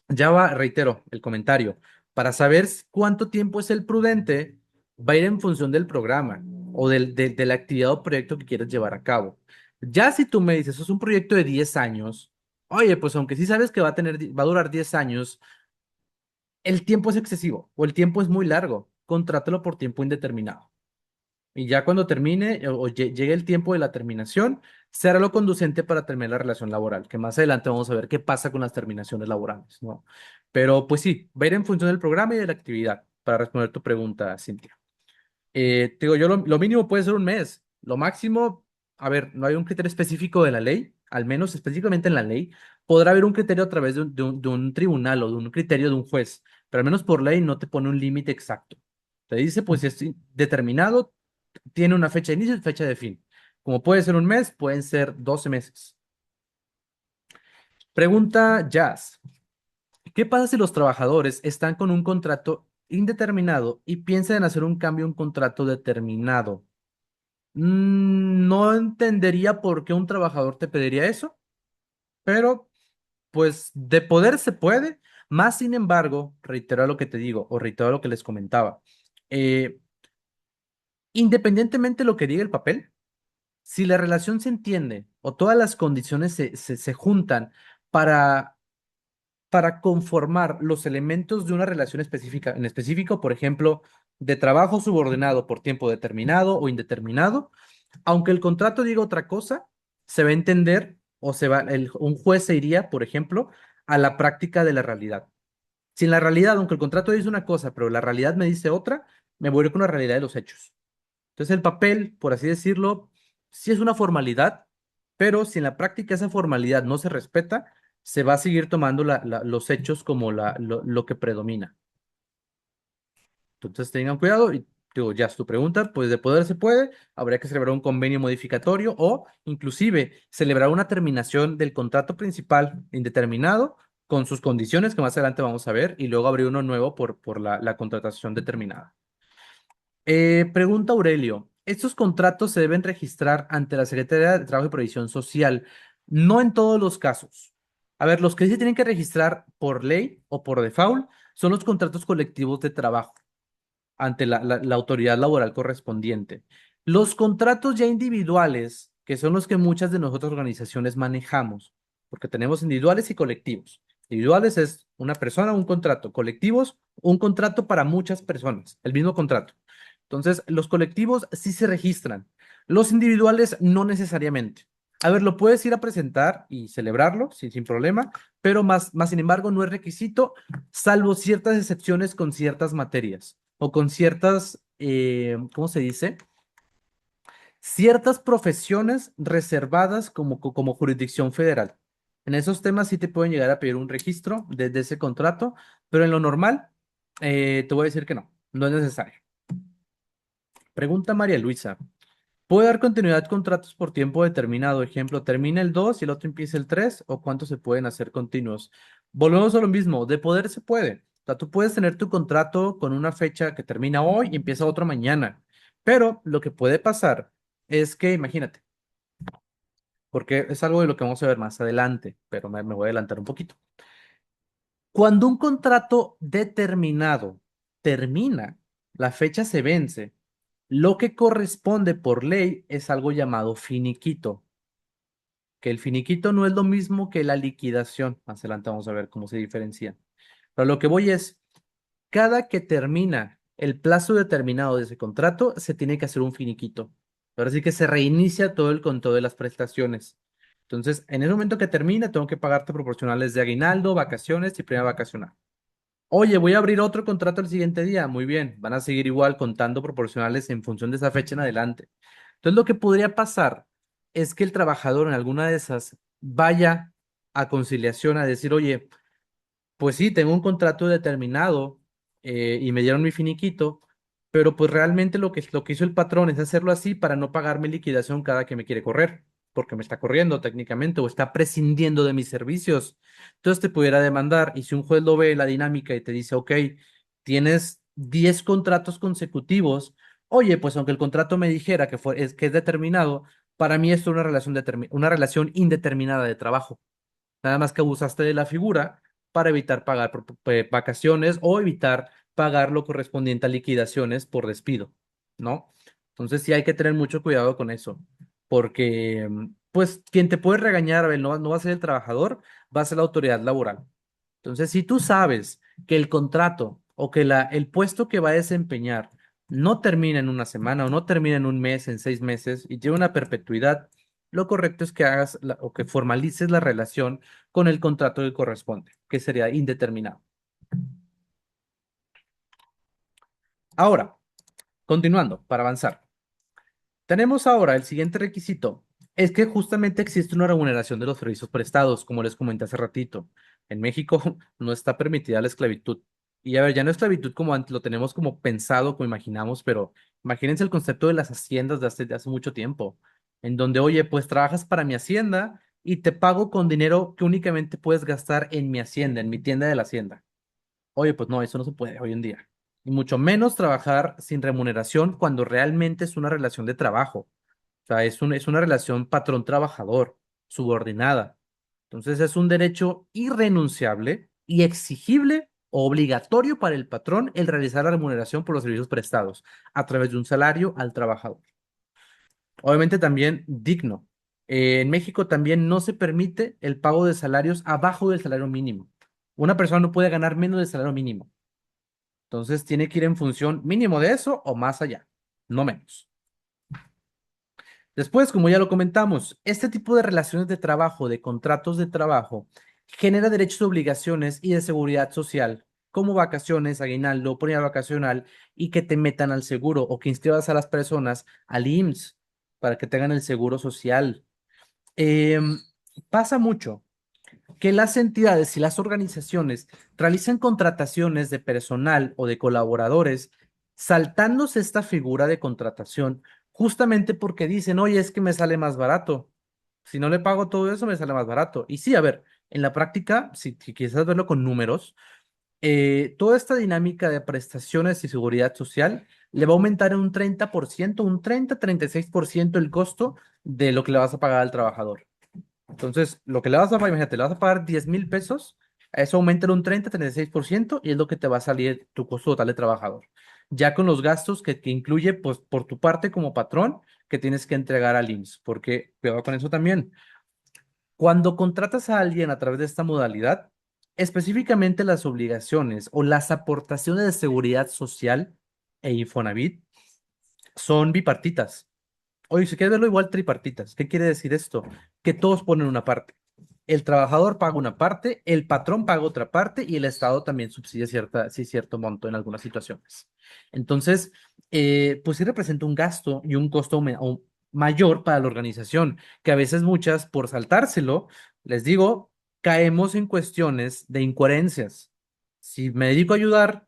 Ya va, reitero, el comentario. Para saber cuánto tiempo es el prudente, va a ir en función del programa o de la actividad o proyecto que quieres llevar a cabo. Ya si tú me dices, eso es un proyecto de 10 años, oye, pues aunque sí sabes que va a durar 10 años, el tiempo es excesivo o el tiempo es muy largo. Contrátalo por tiempo indeterminado. Y ya cuando termine o llegue el tiempo de la terminación, será lo conducente para terminar la relación laboral, que más adelante vamos a ver qué pasa con las terminaciones laborales, ¿no? Pero pues sí, va a ir en función del programa y de la actividad, para responder tu pregunta, Cintia. Te digo, yo lo mínimo puede ser un mes, lo máximo, a ver, no hay un criterio específico de la ley, al menos específicamente en la ley, podrá haber un criterio a través de un tribunal o de un criterio de un juez, pero al menos por ley no te pone un límite exacto. Te dice, pues si es determinado, tiene una fecha de inicio y fecha de fin. Como puede ser un mes, pueden ser 12 meses. Pregunta Jazz. ¿Qué pasa si los trabajadores están con un contrato indeterminado y piensan en hacer un cambio a un contrato determinado? No entendería por qué un trabajador te pediría eso, pero pues de poder se puede. Más sin embargo, reitero lo que te digo o reitero lo que les comentaba. eh, Independientemente de lo que diga el papel, si la relación se entiende o todas las condiciones se juntan para conformar los elementos de una relación específica, en específico, por ejemplo, de trabajo subordinado por tiempo determinado o indeterminado, aunque el contrato diga otra cosa, se va a entender o un juez se iría, por ejemplo, a la práctica de la realidad. Si en la realidad, aunque el contrato dice una cosa, pero la realidad me dice otra, me voy a ir con la realidad de los hechos. Entonces el papel, por así decirlo, sí es una formalidad, pero si en la práctica esa formalidad no se respeta, se va a seguir tomando los hechos como lo que predomina. Entonces tengan cuidado y digo, ya es tu pregunta, pues de poder se puede, habría que celebrar un convenio modificatorio o inclusive celebrar una terminación del contrato principal indeterminado con sus condiciones que más adelante vamos a ver y luego abrir uno nuevo por la contratación determinada. Pregunta Aurelio, ¿estos contratos se deben registrar ante la Secretaría de Trabajo y Previsión Social? No en todos los casos. A ver, los que sí se tienen que registrar por ley o por default son los contratos colectivos de trabajo ante la autoridad laboral correspondiente. Los contratos ya individuales, que son los que muchas de nosotras organizaciones manejamos, porque tenemos individuales y colectivos. Individuales es una persona, un contrato. Colectivos, un contrato para muchas personas, el mismo contrato. Entonces, los colectivos sí se registran. Los individuales no necesariamente. A ver, lo puedes ir a presentar y celebrarlo sin problema, pero más sin embargo no es requisito, salvo ciertas excepciones con ciertas materias o con ciertas, ¿cómo se dice? Ciertas profesiones reservadas como jurisdicción federal. En esos temas sí te pueden llegar a pedir un registro de ese contrato, pero en lo normal, te voy a decir que no, no es necesario. Pregunta María Luisa. ¿Puede dar continuidad a contratos por tiempo determinado? Ejemplo, termina el 2 y el otro empieza el 3, ¿o cuántos se pueden hacer continuos? Volvemos a lo mismo, de poder se puede. O sea, tú puedes tener tu contrato con una fecha que termina hoy y empieza otro mañana. Pero lo que puede pasar es que, imagínate, porque es algo de lo que vamos a ver más adelante, pero me voy a adelantar un poquito. Cuando un contrato determinado termina, la fecha se vence, lo que corresponde por ley es algo llamado finiquito, que el finiquito no es lo mismo que la liquidación. Más adelante vamos a ver cómo se diferencian. Pero lo que voy es, cada que termina el plazo determinado de ese contrato, se tiene que hacer un finiquito. Ahora sí que se reinicia todo el control de las prestaciones. Entonces, en el momento que termina, tengo que pagarte proporcionales de aguinaldo, vacaciones y prima vacacional. Oye, voy a abrir otro contrato el siguiente día. Muy bien, van a seguir igual contando proporcionales en función de esa fecha en adelante. Entonces, lo que podría pasar es que el trabajador en alguna de esas vaya a conciliación a decir, oye, pues sí, tengo un contrato determinado y me dieron mi finiquito, pero pues realmente lo que hizo el patrón es hacerlo así para no pagarme liquidación cada que me quiere correr, porque me está corriendo técnicamente o está prescindiendo de mis servicios. Entonces te pudiera demandar y si un juez lo ve la dinámica y te dice, ok, tienes 10 contratos consecutivos, oye, pues aunque el contrato me dijera que es determinado, para mí esto es una relación indeterminada de trabajo. Nada más que abusaste de la figura para evitar pagar vacaciones o evitar pagar lo correspondiente a liquidaciones por despido, ¿no? Entonces sí hay que tener mucho cuidado con eso, porque pues quien te puede regañar, a ver, no va a ser el trabajador, va a ser la autoridad laboral. Entonces, si tú sabes que el contrato o que el puesto que va a desempeñar no termina en una semana o no termina en un mes, en 6 meses y tiene una perpetuidad, lo correcto es que hagas o que formalices la relación con el contrato que corresponde, que sería indeterminado. Ahora, continuando, para avanzar. Tenemos ahora el siguiente requisito. Es que justamente existe una remuneración de los servicios prestados, como les comenté hace ratito. En México no está permitida la esclavitud. Y a ver, ya no esclavitud como antes, lo tenemos como pensado, como imaginamos, pero imagínense el concepto de las haciendas de hace mucho tiempo, en donde, oye, pues trabajas para mi hacienda y te pago con dinero que únicamente puedes gastar en mi hacienda, en mi tienda de la hacienda. Oye, pues no, eso no se puede hoy en día. Y mucho menos trabajar sin remuneración cuando realmente es una relación de trabajo. O sea, es una relación patrón-trabajador, subordinada. Entonces es un derecho irrenunciable y exigible o obligatorio para el patrón el realizar la remuneración por los servicios prestados a través de un salario al trabajador. Obviamente también digno. En México también no se permite el pago de salarios abajo del salario mínimo. Una persona no puede ganar menos del salario mínimo. Entonces tiene que ir en función mínimo de eso o más allá, no menos. Después, como ya lo comentamos, este tipo de relaciones de trabajo, de contratos de trabajo, genera derechos, obligaciones y de seguridad social, como vacaciones, aguinaldo, prima vacacional y que te metan al seguro o que inscribas a las personas al IMSS para que tengan el seguro social. Em, Pasa mucho que las entidades y las organizaciones realizan contrataciones de personal o de colaboradores saltándose esta figura de contratación justamente porque dicen, oye, es que me sale más barato. Si no le pago todo eso, me sale más barato. Y sí, a ver, en la práctica, si quieres verlo con números, toda esta dinámica de prestaciones y seguridad social le va a aumentar en un 30%, un 30-36% el costo de lo que le vas a pagar al trabajador. Entonces, lo que le vas a pagar, imagínate, le vas a pagar 10,000 pesos, eso aumenta en un 30-36% y es lo que te va a salir tu costo total de trabajador. Ya con los gastos que incluye, pues, por tu parte como patrón, que tienes que entregar al IMSS, porque cuidado con eso también. Cuando contratas a alguien a través de esta modalidad, específicamente las obligaciones o las aportaciones de seguridad social e Infonavit son bipartitas. Oye, si quieres verlo igual tripartitas, ¿qué quiere decir esto? Que todos ponen una parte. El trabajador paga una parte, el patrón paga otra parte y el Estado también subsidia sí, cierto monto en algunas situaciones. Entonces, pues sí representa un gasto y un costo mayor para la organización, que a veces muchas, por saltárselo, les digo, caemos en cuestiones de incoherencias. Si me dedico a ayudar,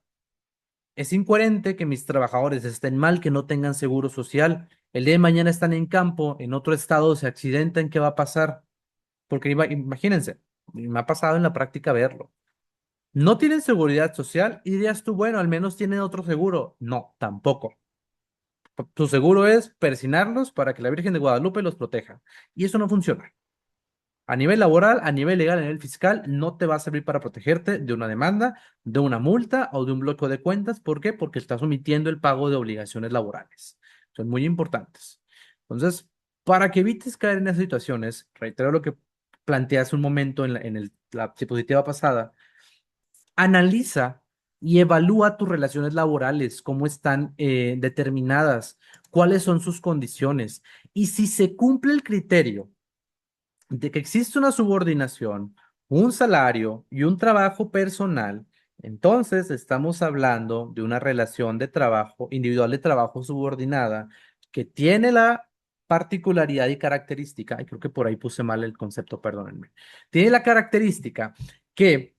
es incoherente que mis trabajadores estén mal, que no tengan seguro social. El día de mañana están en campo, en otro estado, se accidentan, ¿qué va a pasar? Porque imagínense, me ha pasado en la práctica verlo. No tienen seguridad social y dirías tú, bueno, al menos tienen otro seguro. No, tampoco. Tu seguro es persinarlos para que la Virgen de Guadalupe los proteja. Y eso no funciona. A nivel laboral, a nivel legal, a nivel fiscal, no te va a servir para protegerte de una demanda, de una multa o de un bloqueo de cuentas. ¿Por qué? Porque estás omitiendo el pago de obligaciones laborales. Son muy importantes. Entonces, para que evites caer en esas situaciones, reitero lo que planteé hace un momento la diapositiva pasada, analiza y evalúa tus relaciones laborales, cómo están determinadas, cuáles son sus condiciones y si se cumple el criterio de que existe una subordinación, un salario y un trabajo personal, entonces estamos hablando de una relación de trabajo, individual de trabajo subordinada, que tiene la particularidad y característica, y creo que por ahí puse mal el concepto, perdónenme, tiene la característica que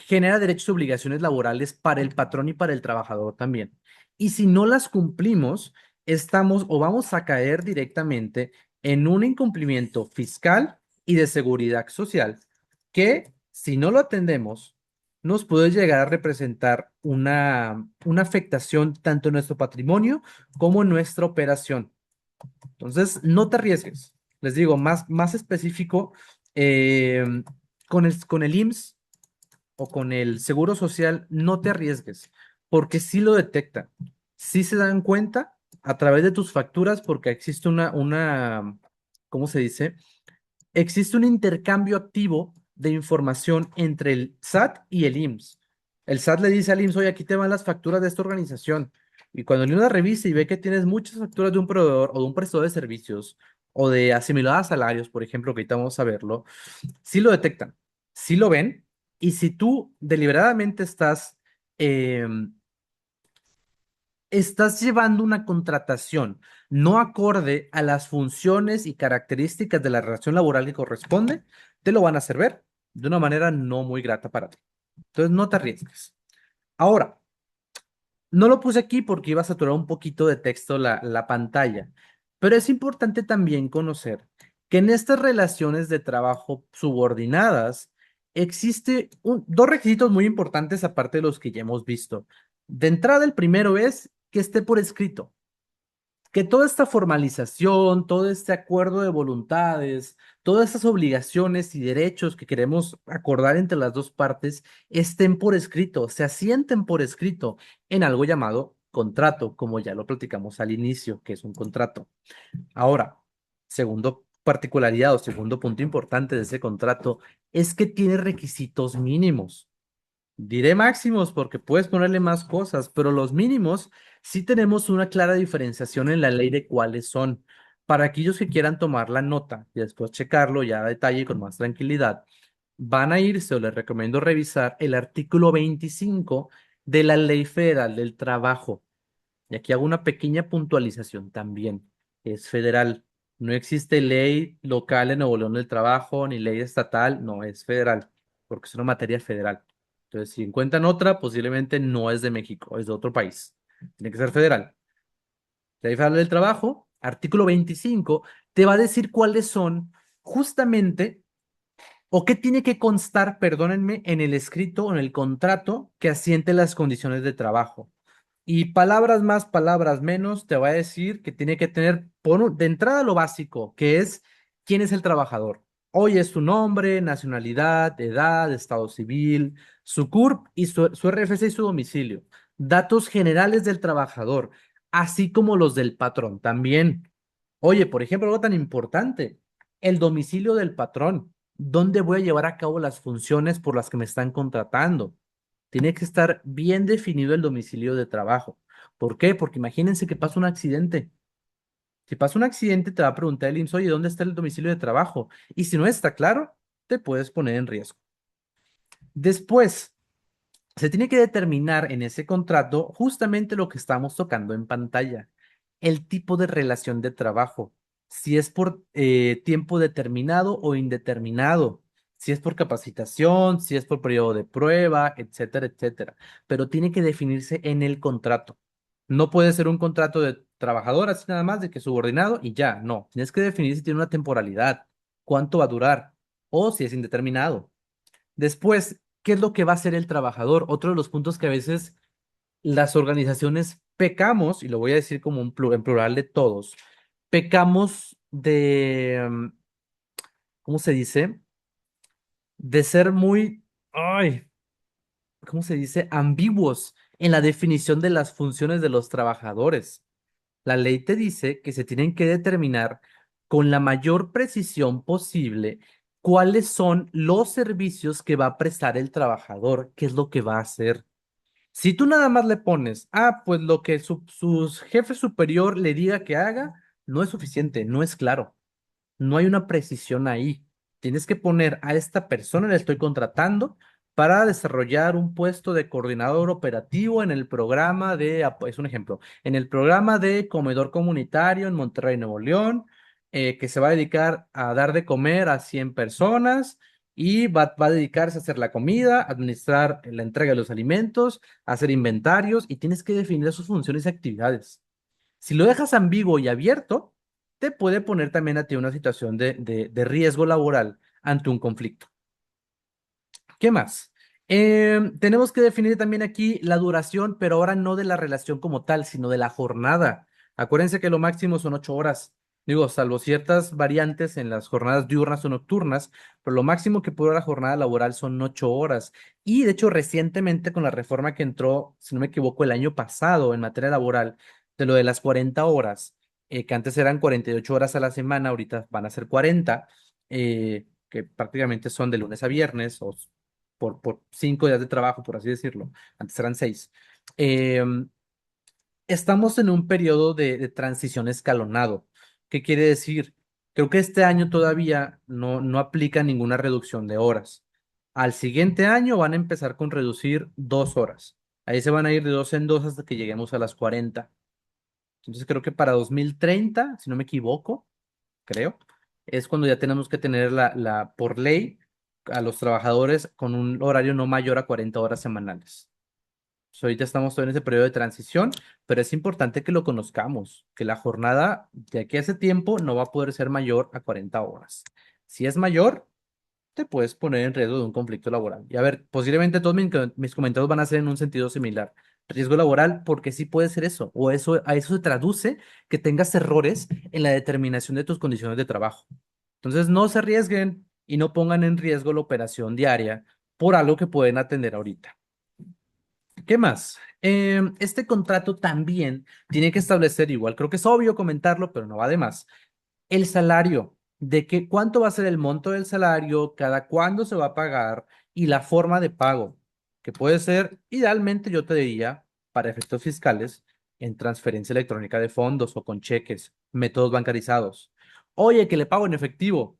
genera derechos y obligaciones laborales para el patrón y para el trabajador también. Y si no las cumplimos, estamos o vamos a caer directamente en un incumplimiento fiscal y de seguridad social que, si no lo atendemos, nos puede llegar a representar una afectación tanto en nuestro patrimonio como en nuestra operación. Entonces, no te arriesgues. Les digo, más específico, eh, con el IMSS o con el seguro social, no te arriesgues, porque sí lo detectan, sí se dan cuenta a través de tus facturas, porque existe ¿cómo se dice? Existe un intercambio activo de información entre el SAT y el IMSS. El SAT le dice al IMSS, oye, aquí te van las facturas de esta organización. Y cuando el IMSS revisa y ve que tienes muchas facturas de un proveedor o de un prestador de servicios o de asimiladas a salarios, por ejemplo, que ahorita vamos a verlo, sí lo detectan, sí lo ven, y si tú deliberadamente estás llevando una contratación no acorde a las funciones y características de la relación laboral que corresponde, te lo van a hacer ver de una manera no muy grata para ti. Entonces, no te arriesgues. Ahora, no lo puse aquí porque iba a saturar un poquito de texto la pantalla, pero es importante también conocer que en estas relaciones de trabajo subordinadas existe dos requisitos muy importantes aparte de los que ya hemos visto. De entrada, el primero es que esté por escrito, que toda esta formalización, todo este acuerdo de voluntades, todas estas obligaciones y derechos que queremos acordar entre las dos partes estén por escrito, se asienten por escrito en algo llamado contrato, como ya lo platicamos al inicio, que es un contrato. Ahora, segundo particularidad o segundo punto importante de ese contrato es que tiene requisitos mínimos. Diré máximos porque puedes ponerle más cosas, pero los mínimos sí tenemos una clara diferenciación en la ley de cuáles son. Para aquellos que quieran tomar la nota y después checarlo ya a detalle y con más tranquilidad, van a irse o les recomiendo revisar el artículo 25 de la Ley Federal del Trabajo. Y aquí hago una pequeña puntualización también. Es federal. No existe ley local en Nuevo León del Trabajo ni ley estatal, no, es federal, porque es una materia federal. Entonces, si encuentran otra, posiblemente no es de México, es de otro país. Tiene que ser federal. La Ley Federal del Trabajo, artículo 25, te va a decir cuáles son justamente o qué tiene que constar, perdónenme, en el escrito o en el contrato que asiente las condiciones de trabajo. Y palabras más, palabras menos, te va a decir que tiene que tener de entrada lo básico, que es quién es el trabajador. Hoy es su nombre, nacionalidad, edad, estado civil, su CURP y su RFC y su domicilio. Datos generales del trabajador, así como los del patrón también. Oye, por ejemplo, algo tan importante, el domicilio del patrón. ¿Dónde voy a llevar a cabo las funciones por las que me están contratando? Tiene que estar bien definido el domicilio de trabajo. ¿Por qué? Porque imagínense que pasa un accidente. Si pasa un accidente, te va a preguntar el IMSS, oye, ¿dónde está el domicilio de trabajo? Y si no está claro, te puedes poner en riesgo. Después, se tiene que determinar en ese contrato justamente lo que estamos tocando en pantalla, el tipo de relación de trabajo, si es por tiempo determinado o indeterminado, si es por capacitación, si es por periodo de prueba, etcétera, etcétera. Pero tiene que definirse en el contrato. No puede ser un contrato de trabajador así nada más de que subordinado y ya, no. Tienes que definir si tiene una temporalidad, cuánto va a durar o si es indeterminado. Después, ¿qué es lo que va a hacer el trabajador? Otro de los puntos que a veces las organizaciones pecamos, y lo voy a decir como en plural de todos, pecamos de, ¿cómo se dice? De ser muy, ay, ¿cómo se dice? Ambiguos en la definición de las funciones de los trabajadores. La ley te dice que se tienen que determinar con la mayor precisión posible cuáles son los servicios que va a prestar el trabajador, qué es lo que va a hacer. Si tú nada más le pones, pues lo que su jefe superior le diga que haga, no es suficiente, no es claro. No hay una precisión ahí. Tienes que poner a esta persona, le estoy contratando para desarrollar un puesto de coordinador operativo en el programa es un ejemplo, en el programa de comedor comunitario en Monterrey, Nuevo León, que se va a dedicar a dar de comer a 100 personas y va a dedicarse a hacer la comida, administrar la entrega de los alimentos, hacer inventarios y tienes que definir sus funciones y actividades. Si lo dejas ambiguo y abierto, te puede poner también a ti una situación de riesgo laboral ante un conflicto. ¿Qué más? Tenemos que definir también aquí la duración, pero ahora no de la relación como tal, sino de la jornada. Acuérdense que lo máximo son 8 horas. Digo, salvo ciertas variantes en las jornadas diurnas o nocturnas, pero lo máximo que puede la jornada laboral son 8 horas. Y de hecho, recientemente con la reforma que entró, si no me equivoco, el año pasado en materia laboral, de lo de las 40 horas, que antes eran 48 horas a la semana, ahorita van a ser 40, que prácticamente son de lunes a viernes o por 5 días de trabajo, por así decirlo. Antes eran 6. Em, Estamos en un periodo de transición escalonado. ¿Qué quiere decir? Creo que este año todavía no aplica ninguna reducción de horas. Al siguiente año van a empezar con reducir 2 horas. Ahí se van a ir de dos en dos hasta que lleguemos a las 40. Entonces creo que para 2030, si no me equivoco, creo, es cuando ya tenemos que tener por ley a los trabajadores con un horario no mayor a 40 horas semanales. Ahorita estamos todavía en ese periodo de transición, pero es importante que lo conozcamos, que la jornada de aquí a ese tiempo no va a poder ser mayor a 40 horas. Si es mayor, te puedes poner en riesgo de un conflicto laboral. Y a ver, posiblemente todos mis comentarios van a ser en un sentido similar. Riesgo laboral, porque sí puede ser eso, o eso, a eso se traduce que tengas errores en la determinación de tus condiciones de trabajo. Entonces, no se arriesguen y no pongan en riesgo la operación diaria por algo que pueden atender ahorita. ¿Qué más? Este contrato también tiene que establecer, igual creo que es obvio comentarlo, pero no va de más, el salario, de que cuánto va a ser el monto del salario, cada cuándo se va a pagar y la forma de pago, que puede ser, idealmente yo te diría, para efectos fiscales, en transferencia electrónica de fondos o con cheques, métodos bancarizados. Oye, que le pago en efectivo.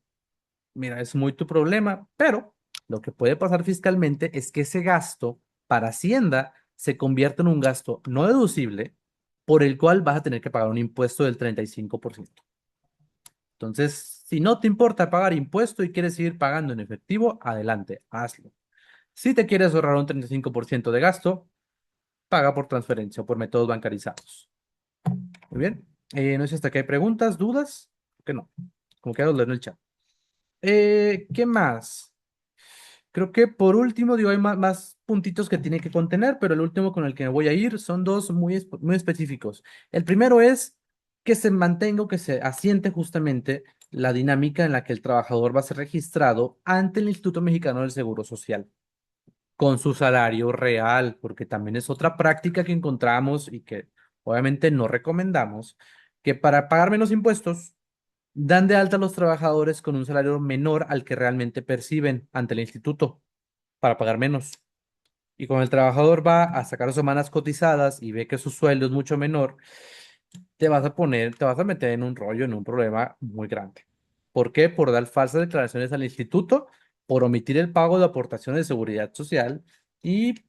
Mira, es muy tu problema, pero lo que puede pasar fiscalmente es que ese gasto para Hacienda se convierta en un gasto no deducible por el cual vas a tener que pagar un impuesto del 35%. Entonces, si no te importa pagar impuesto y quieres seguir pagando en efectivo, adelante, hazlo. Si te quieres ahorrar un 35% de gasto, paga por transferencia o por métodos bancarizados. Muy bien. No sé si hasta aquí hay preguntas, dudas. Que no. Como quieras leer en el chat. ¿Qué más? Creo que por último, digo, hay más puntitos que tiene que contener, pero el último con el que me voy a ir son dos muy específicos. El primero es que se mantenga o que se asiente justamente la dinámica en la que el trabajador va a ser registrado ante el Instituto Mexicano del Seguro Social con su salario real, porque también es otra práctica que encontramos y que obviamente no recomendamos, que para pagar menos impuestos dan de alta a los trabajadores con un salario menor al que realmente perciben ante el instituto para pagar menos. Y cuando el trabajador va a sacar semanas cotizadas y ve que su sueldo es mucho menor, te vas a meter en un rollo, en un problema muy grande. ¿Por qué? Por dar falsas declaraciones al instituto, por omitir el pago de aportaciones de seguridad social y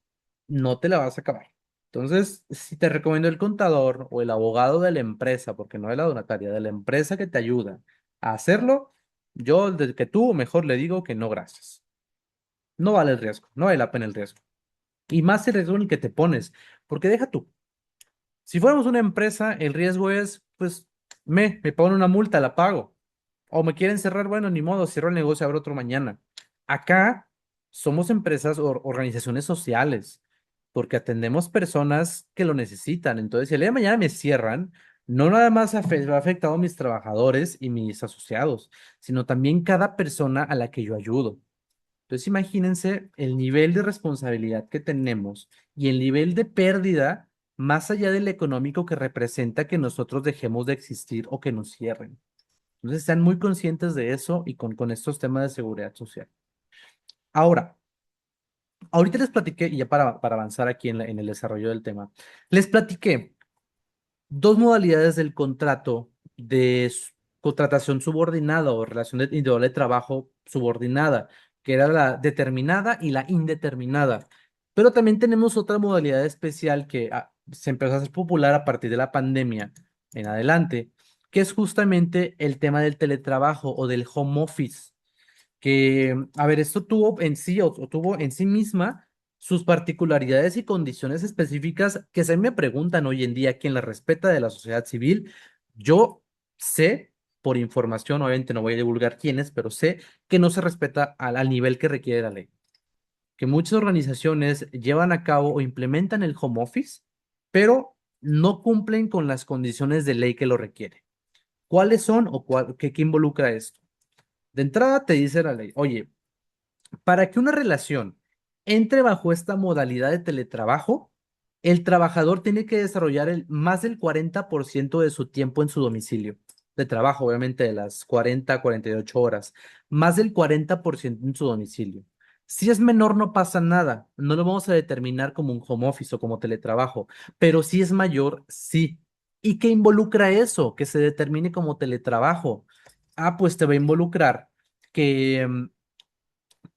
no te la vas a acabar. Entonces, si te recomiendo el contador o el abogado de la empresa, porque no de la donataria, de la empresa que te ayuda a hacerlo, yo desde que tú mejor le digo que no, gracias. No vale el riesgo, no vale la pena el riesgo. Y más el riesgo en el que te pones, porque deja tú. Si fuéramos una empresa, el riesgo es, pues, me ponen una multa, la pago. O me quieren cerrar, bueno, ni modo, cierro el negocio, abro otro mañana. Acá somos empresas o organizaciones sociales, porque atendemos personas que lo necesitan. Entonces, si el día de mañana me cierran, no nada más ha afectado a mis trabajadores y mis asociados, sino también cada persona a la que yo ayudo. Entonces, imagínense el nivel de responsabilidad que tenemos y el nivel de pérdida más allá del económico que representa que nosotros dejemos de existir o que nos cierren. Entonces, están muy conscientes de eso y con estos temas de seguridad social. Ahora, ahorita les platiqué, y ya para avanzar aquí en el desarrollo del tema, les platiqué dos modalidades del contrato de contratación subordinada o relación individual de trabajo subordinada, que era la determinada y la indeterminada. Pero también tenemos otra modalidad especial que se empezó a hacer popular a partir de la pandemia en adelante, que es justamente el tema del teletrabajo o del home office que, a ver, esto tuvo en sí o tuvo en sí misma sus particularidades y condiciones específicas que se me preguntan hoy en día quién las respeta de la sociedad civil. Yo sé, por información, obviamente no voy a divulgar quiénes, pero sé que no se respeta al nivel que requiere la ley. Que muchas organizaciones llevan a cabo o implementan el home office, pero no cumplen con las condiciones de ley que lo requiere. ¿Cuáles son o qué involucra esto? De entrada te dice la ley, oye, para que una relación entre bajo esta modalidad de teletrabajo, el trabajador tiene que desarrollar más del 40% de su tiempo en su domicilio de trabajo, obviamente de las 40 a 48 horas, más del 40% en su domicilio. Si es menor, no pasa nada, no lo vamos a determinar como un home office o como teletrabajo, pero si es mayor, sí. ¿Y qué involucra eso? Que se determine como teletrabajo. Ah, pues te va a involucrar que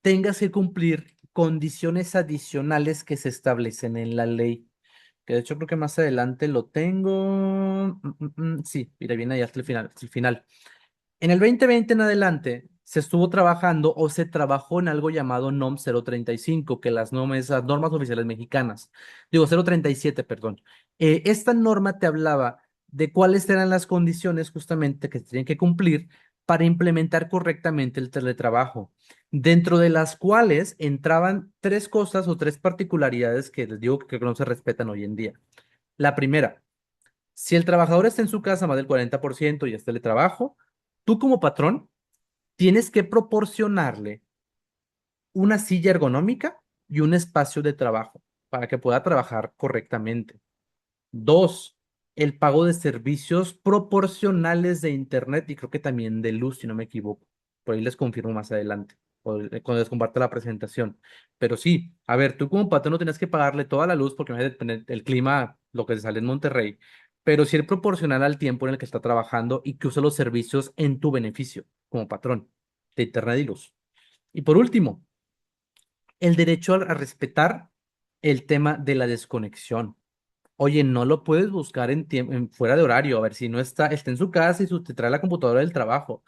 tengas que cumplir condiciones adicionales que se establecen en la ley. Que de hecho creo que más adelante lo tengo. Sí, mira, viene ahí hasta el final, hasta el final. En el 2020 en adelante se estuvo trabajando o se trabajó en algo llamado NOM 035, que las normas oficiales mexicanas, digo 037, perdón. Esta norma te hablaba de cuáles eran las condiciones justamente que se tenían que cumplir para implementar correctamente el teletrabajo, dentro de las cuales entraban tres cosas o tres particularidades que les digo que no se respetan hoy en día. La primera, si el trabajador está en su casa más del 40% y es teletrabajo, tú como patrón tienes que proporcionarle una silla ergonómica y un espacio de trabajo para que pueda trabajar correctamente. Dos, el pago de servicios proporcionales de Internet y creo que también de luz, si no me equivoco. Por ahí les confirmo más adelante, cuando les comparta la presentación. Pero sí, a ver, tú como patrón no tienes que pagarle toda la luz porque el clima, lo que se sale en Monterrey, pero sí el proporcional al tiempo en el que está trabajando y que use los servicios en tu beneficio como patrón de Internet y luz. Y por último, el derecho a respetar el tema de la desconexión. Oye, no lo puedes buscar en fuera de horario, a ver si no está en su casa y te trae la computadora del trabajo,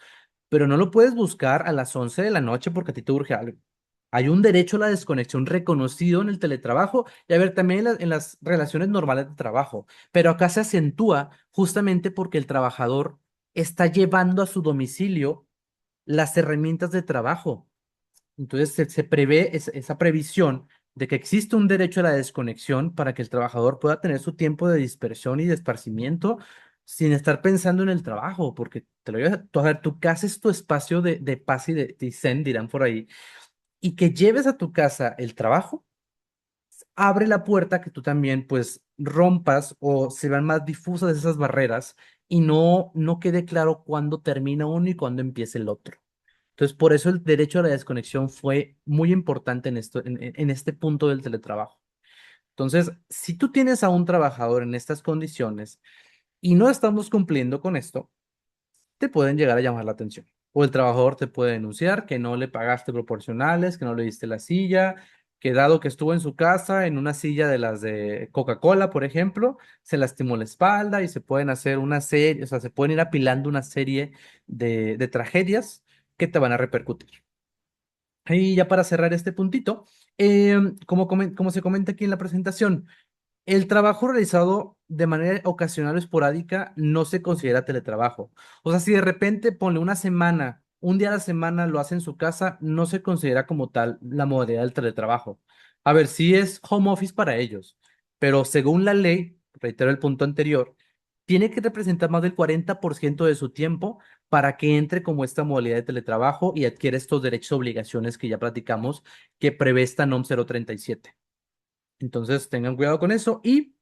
pero no lo puedes buscar a las 11 de la noche porque a ti te urge algo. Hay un derecho a la desconexión reconocido en el teletrabajo y a ver también en las relaciones normales de trabajo, pero acá se acentúa justamente porque el trabajador está llevando a su domicilio las herramientas de trabajo. Entonces se prevé esa previsión de que existe un derecho a la desconexión para que el trabajador pueda tener su tiempo de dispersión y de esparcimiento sin estar pensando en el trabajo, porque te lo digo, a ver, tu casa es tu espacio de paz y de zen, dirán por ahí, y que lleves a tu casa el trabajo, abre la puerta que tú también pues rompas o se vean más difusas esas barreras y no quede claro cuándo termina uno y cuándo empieza el otro. Entonces, por eso el derecho a la desconexión fue muy importante en este punto del teletrabajo. Entonces, si tú tienes a un trabajador en estas condiciones y no estamos cumpliendo con esto, te pueden llegar a llamar la atención. O el trabajador te puede denunciar que no le pagaste proporcionales, que no le diste la silla, que dado que estuvo en su casa en una silla de las de Coca-Cola, por ejemplo, se lastimó la espalda y se pueden hacer una serie, o sea, se pueden ir apilando una serie de tragedias que te van a repercutir. Y ya para cerrar este puntito, como se comenta aquí en la presentación, el trabajo realizado de manera ocasional o esporádica no se considera teletrabajo. O sea, si de repente ponle una semana, un día a la semana lo hace en su casa, no se considera como tal la modalidad del teletrabajo. A ver, sí es home office para ellos, pero según la ley, reitero el punto anterior, tiene que representar más del 40% de su tiempo para que entre como esta modalidad de teletrabajo y adquiere estos derechos y obligaciones que ya platicamos que prevé esta NOM 037. Entonces, tengan cuidado con eso y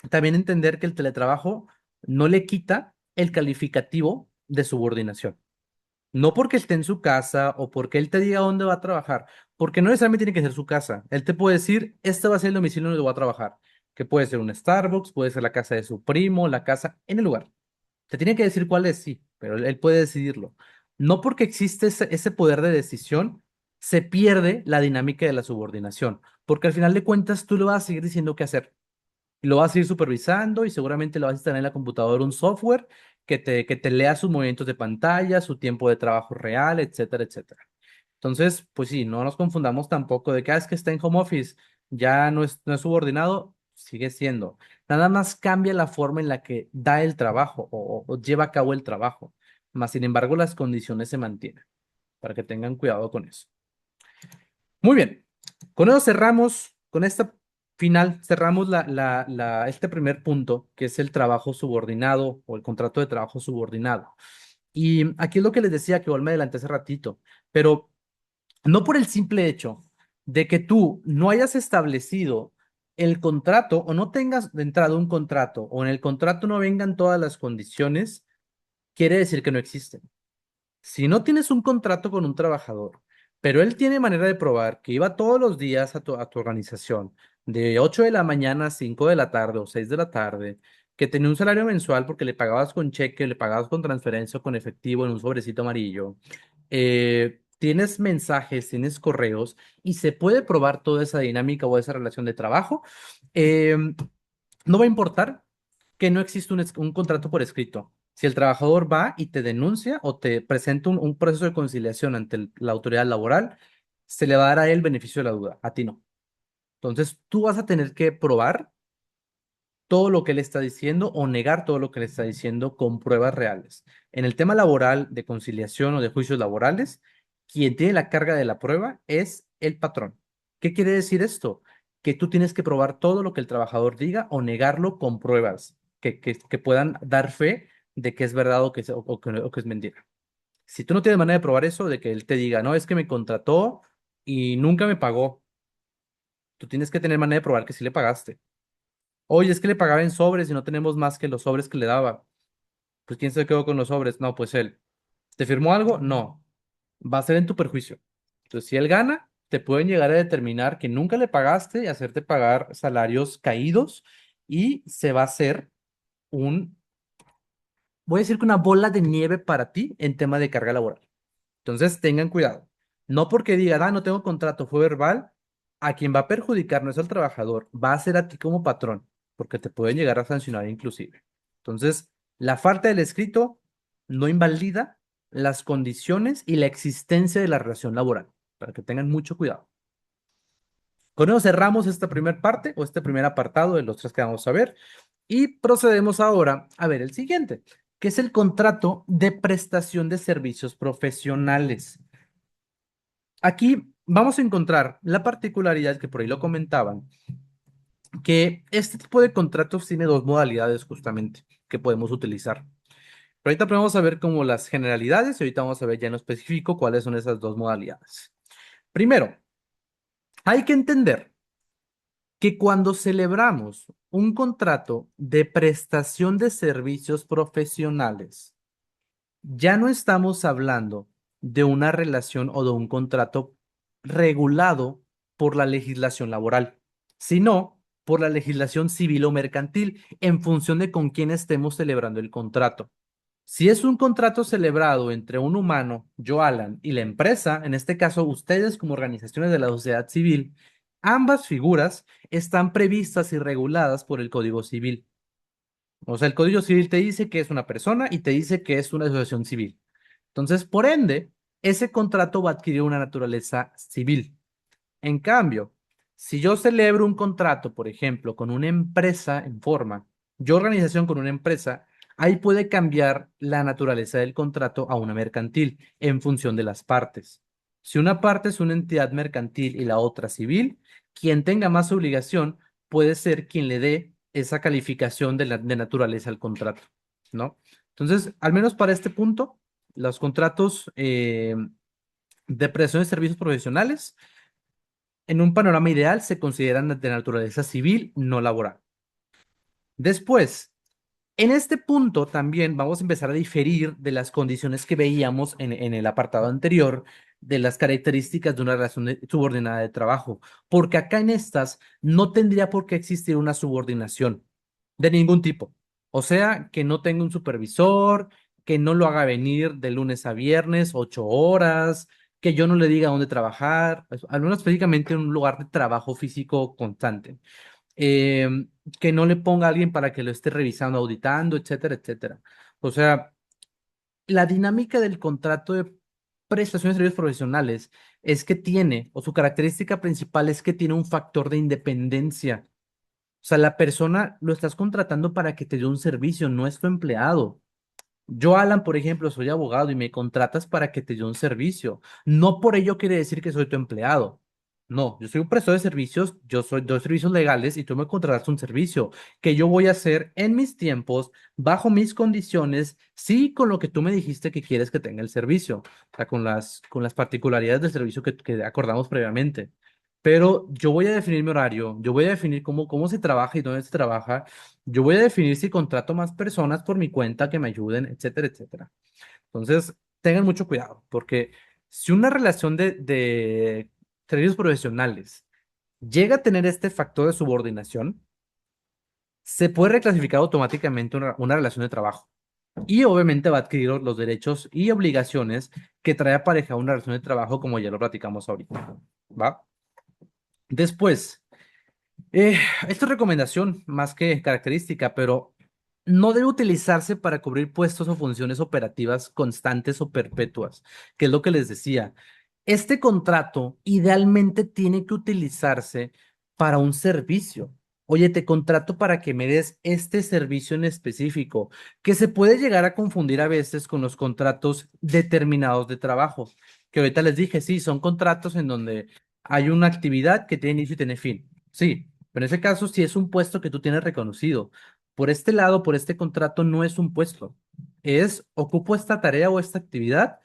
también entender que el teletrabajo no le quita el calificativo de subordinación. No porque esté en su casa o porque él te diga dónde va a trabajar, porque no necesariamente tiene que ser su casa. Él te puede decir, este va a ser el domicilio donde voy a trabajar, que puede ser un Starbucks, puede ser la casa de su primo, la casa en el lugar. Te tiene que decir cuál es, sí, pero él puede decidirlo. No porque existe ese poder de decisión, se pierde la dinámica de la subordinación, porque al final de cuentas tú le vas a seguir diciendo qué hacer. Lo vas a ir supervisando y seguramente le vas a instalar en la computadora un software que te lea sus movimientos de pantalla, su tiempo de trabajo real, etcétera, etcétera. Entonces, pues sí, no nos confundamos tampoco de que es que está en home office, ya no es subordinado, sigue siendo. Nada más cambia la forma en la que da el trabajo o lleva a cabo el trabajo. Más sin embargo, las condiciones se mantienen, para que tengan cuidado con eso. Muy bien, con eso cerramos, con esta final cerramos este primer punto, que es el trabajo subordinado o el contrato de trabajo subordinado. Y aquí es lo que les decía, que igual me adelanté hace ratito, pero no por el simple hecho de que tú no hayas establecido el contrato o no tengas de entrada un contrato o en el contrato no vengan todas las condiciones, quiere decir que no existen. Si no tienes un contrato con un trabajador, pero él tiene manera de probar que iba todos los días a tu organización, de 8 de la mañana a 5 de la tarde o 6 de la tarde, que tenía un salario mensual porque le pagabas con cheque, le pagabas con transferencia o con efectivo en un sobrecito amarillo, tienes mensajes, tienes correos y se puede probar toda esa dinámica o esa relación de trabajo, no va a importar que no existe un contrato por escrito. Si el trabajador va y te denuncia o te presenta un proceso de conciliación ante la autoridad laboral, se le va a dar a él beneficio de la duda, a ti no. Entonces, tú vas a tener que probar todo lo que él está diciendo o negar todo lo que él está diciendo con pruebas reales. En el tema laboral de conciliación o de juicios laborales, quien tiene la carga de la prueba es el patrón. ¿Qué quiere decir esto? Que tú tienes que probar todo lo que el trabajador diga o negarlo con pruebas que puedan dar fe de que es verdad o que es mentira. Si tú no tienes manera de probar eso, de que él te diga, no, es que me contrató y nunca me pagó, tú tienes que tener manera de probar que sí le pagaste. Oye, es que le pagaba en sobres y no tenemos más que los sobres que le daba. Pues ¿quién se quedó con los sobres? No, pues él. ¿Te firmó algo? No. Va a ser en tu perjuicio. Entonces, si él gana, te pueden llegar a determinar que nunca le pagaste y hacerte pagar salarios caídos y se va a hacer un, voy a decir que una bola de nieve para ti en tema de carga laboral. Entonces, tengan cuidado. No porque digan, no tengo contrato, fue verbal, a quien va a perjudicar no es al trabajador, va a ser a ti como patrón, porque te pueden llegar a sancionar inclusive. Entonces, la falta del escrito no invalida las condiciones y la existencia de la relación laboral, para que tengan mucho cuidado. Con eso cerramos esta primera parte o este primer apartado de los tres que vamos a ver y procedemos ahora a ver el siguiente, que es el contrato de prestación de servicios profesionales. Aquí vamos a encontrar la particularidad que por ahí lo comentaban, que este tipo de contratos tiene dos modalidades justamente que podemos utilizar. Pero ahorita vamos a ver como las generalidades y ahorita vamos a ver ya en lo específico cuáles son esas dos modalidades. Primero, hay que entender que cuando celebramos un contrato de prestación de servicios profesionales, ya no estamos hablando de una relación o de un contrato regulado por la legislación laboral, sino por la legislación civil o mercantil en función de con quién estemos celebrando el contrato. Si es un contrato celebrado entre un humano, yo, Alan, y la empresa, en este caso ustedes como organizaciones de la sociedad civil, ambas figuras están previstas y reguladas por el Código Civil. O sea, el Código Civil te dice que es una persona y te dice que es una asociación civil. Entonces, por ende, ese contrato va a adquirir una naturaleza civil. En cambio, si yo celebro un contrato, por ejemplo, con una empresa en forma, yo organización con una empresa, ahí puede cambiar la naturaleza del contrato a una mercantil en función de las partes. Si una parte es una entidad mercantil y la otra civil, quien tenga más obligación puede ser quien le dé esa calificación de naturaleza al contrato, ¿no? Entonces, al menos para este punto, los contratos de prestación de servicios profesionales en un panorama ideal se consideran de naturaleza civil, no laboral. Después, en este punto también vamos a empezar a diferir de las condiciones que veíamos en el apartado anterior de las características de una relación subordinada de trabajo, porque acá en estas no tendría por qué existir una subordinación de ningún tipo. O sea, que no tenga un supervisor, que no lo haga venir de lunes a viernes, 8 horas, que yo no le diga dónde trabajar, al menos específicamente en un lugar de trabajo físico constante, eh, que no le ponga a alguien para que lo esté revisando, auditando, etcétera, etcétera. O sea, la dinámica del contrato de prestación de servicios profesionales es que tiene, o su característica principal es que tiene un factor de independencia. O sea, la persona lo estás contratando para que te dé un servicio, no es tu empleado. Yo, Alan, por ejemplo, soy abogado y me contratas para que te dé un servicio. No por ello quiere decir que soy tu empleado. No, yo soy un prestador de servicios, doy servicios legales y tú me contratas un servicio que yo voy a hacer en mis tiempos, bajo mis condiciones, sí, con lo que tú me dijiste que quieres que tenga el servicio, o sea, con las particularidades del servicio que acordamos previamente. Pero yo voy a definir mi horario, yo voy a definir cómo se trabaja y dónde se trabaja, yo voy a definir si contrato más personas por mi cuenta que me ayuden, etcétera, etcétera. Entonces, tengan mucho cuidado, porque si una relación de servicios profesionales llega a tener este factor de subordinación, se puede reclasificar automáticamente una relación de trabajo. Y obviamente va a adquirir los derechos y obligaciones que trae aparejada una relación de trabajo, como ya lo platicamos ahorita. ¿Va? Después, esto es recomendación más que característica, pero no debe utilizarse para cubrir puestos o funciones operativas constantes o perpetuas, que es lo que les decía. Este contrato idealmente tiene que utilizarse para un servicio. Oye, te contrato para que me des este servicio en específico, que se puede llegar a confundir a veces con los contratos determinados de trabajo, que ahorita les dije, sí, son contratos en donde hay una actividad que tiene inicio y tiene fin. Sí, pero en ese caso sí es un puesto que tú tienes reconocido. Por este lado, por este contrato, no es un puesto. Es, ocupo esta tarea o esta actividad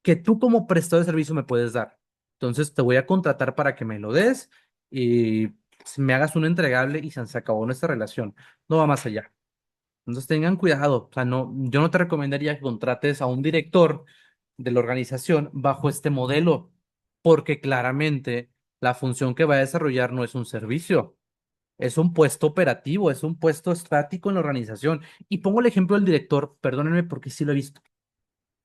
que tú como prestador de servicio me puedes dar. Entonces te voy a contratar para que me lo des y me hagas un entregable y se acabó nuestra relación. No va más allá. Entonces tengan cuidado. O sea, no, yo no te recomendaría que contrates a un director de la organización bajo este modelo, porque claramente la función que va a desarrollar no es un servicio. Es un puesto operativo, es un puesto estático en la organización. Y pongo el ejemplo del director, perdónenme porque sí lo he visto.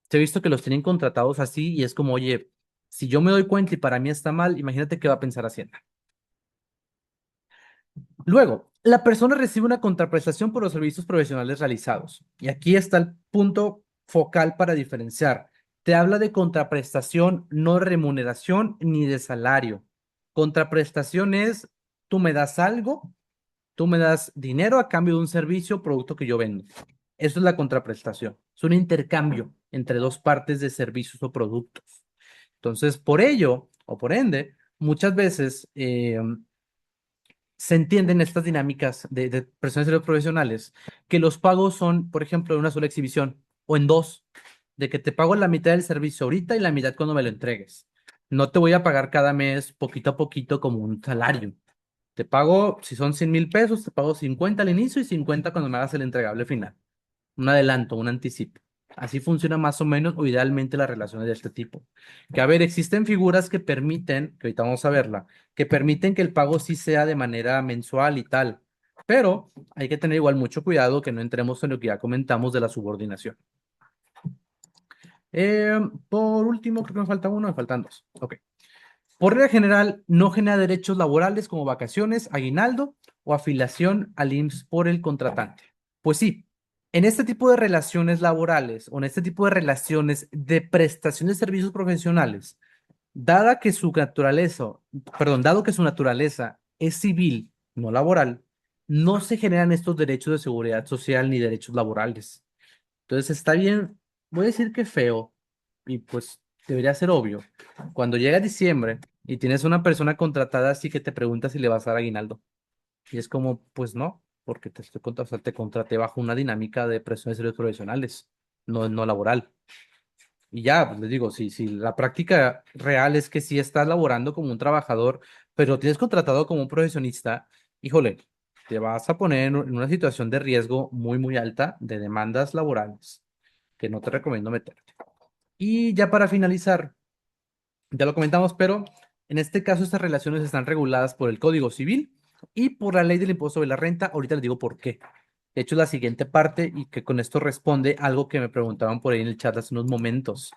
Se he visto que los tienen contratados así y es como, oye, si yo me doy cuenta y para mí está mal, imagínate qué va a pensar Hacienda. Luego, la persona recibe una contraprestación por los servicios profesionales realizados. Y aquí está el punto focal para diferenciar. Te habla de contraprestación, no remuneración ni de salario. Contraprestación es, tú me das algo. Tú me das dinero a cambio de un servicio o producto que yo vendo. Eso es la contraprestación. Es un intercambio entre dos partes de servicios o productos. Entonces, por ello, o por ende, muchas veces se entienden estas dinámicas de personas y los profesionales, que los pagos son, por ejemplo, en una sola exhibición o en dos, de que te pago la mitad del servicio ahorita y la mitad cuando me lo entregues. No te voy a pagar cada mes poquito a poquito como un salario. Te pago, si son 100,000 pesos, te pago 50 al inicio y 50 cuando me hagas el entregable final. Un adelanto, un anticipo. Así funciona más o menos o idealmente las relaciones de este tipo. Que a ver, existen figuras que permiten, que ahorita vamos a verla, que permiten que el pago sí sea de manera mensual y tal. Pero hay que tener igual mucho cuidado que no entremos en lo que ya comentamos de la subordinación. Por último, creo que me falta uno, me faltan dos. Ok. Por regla general, no genera derechos laborales como vacaciones, aguinaldo o afiliación al IMSS por el contratante. Pues sí, en este tipo de relaciones laborales o en este tipo de relaciones de prestación de servicios profesionales, dado que su naturaleza es civil, no laboral, no se generan estos derechos de seguridad social ni derechos laborales. Entonces está bien, voy a decir que feo, y pues debería ser obvio. Cuando llega diciembre y tienes una persona contratada así que te pregunta si le vas a dar aguinaldo. Y es como, pues no, porque o sea, te contraté bajo una dinámica de presión de servicios profesionales, no laboral. Y ya, pues les digo, si la práctica real es que sí estás laborando como un trabajador, pero tienes contratado como un profesionista, híjole, te vas a poner en una situación de riesgo muy, muy alta de demandas laborales que no te recomiendo meterte. Y ya para finalizar, ya lo comentamos, pero en este caso estas relaciones están reguladas por el Código Civil y por la Ley del Impuesto sobre la Renta. Ahorita les digo por qué. De hecho, la siguiente parte y que con esto responde algo que me preguntaban por ahí en el chat hace unos momentos,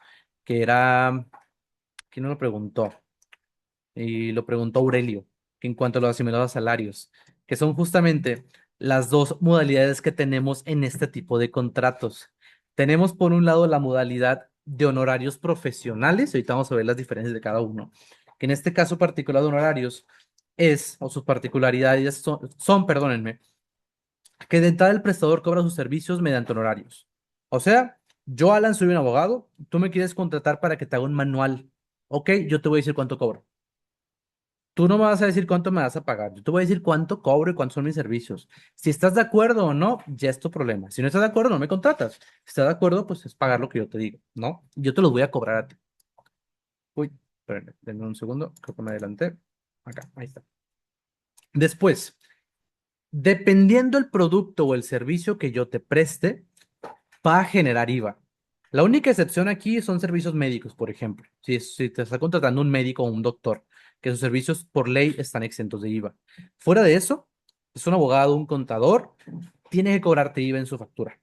que era, ¿quién no lo preguntó? Y lo preguntó Aurelio, que en cuanto a los asimilados a salarios, que son justamente las dos modalidades que tenemos en este tipo de contratos. Tenemos por un lado la modalidad de honorarios profesionales, ahorita vamos a ver las diferencias de cada uno, que en este caso particular de honorarios es, o sus particularidades perdónenme, que de entrada el prestador cobra sus servicios mediante honorarios. O sea, yo, Alan, soy un abogado, tú me quieres contratar para que te haga un manual. Ok, yo te voy a decir cuánto cobro. Tú no me vas a decir cuánto me vas a pagar. Yo te voy a decir cuánto cobro y cuántos son mis servicios. Si estás de acuerdo o no, ya es tu problema. Si no estás de acuerdo, no me contratas. Si estás de acuerdo, pues es pagar lo que yo te digo, ¿no? Yo te los voy a cobrar a ti. Uy, espérenme, denme un segundo. Creo que me adelanté. Acá, ahí está. Después, dependiendo el producto o el servicio que yo te preste, va a generar IVA. La única excepción aquí son servicios médicos, por ejemplo. Si te está contratando un médico o un doctor, que sus servicios por ley están exentos de IVA. Fuera de eso, es un abogado, un contador, tiene que cobrarte IVA en su factura,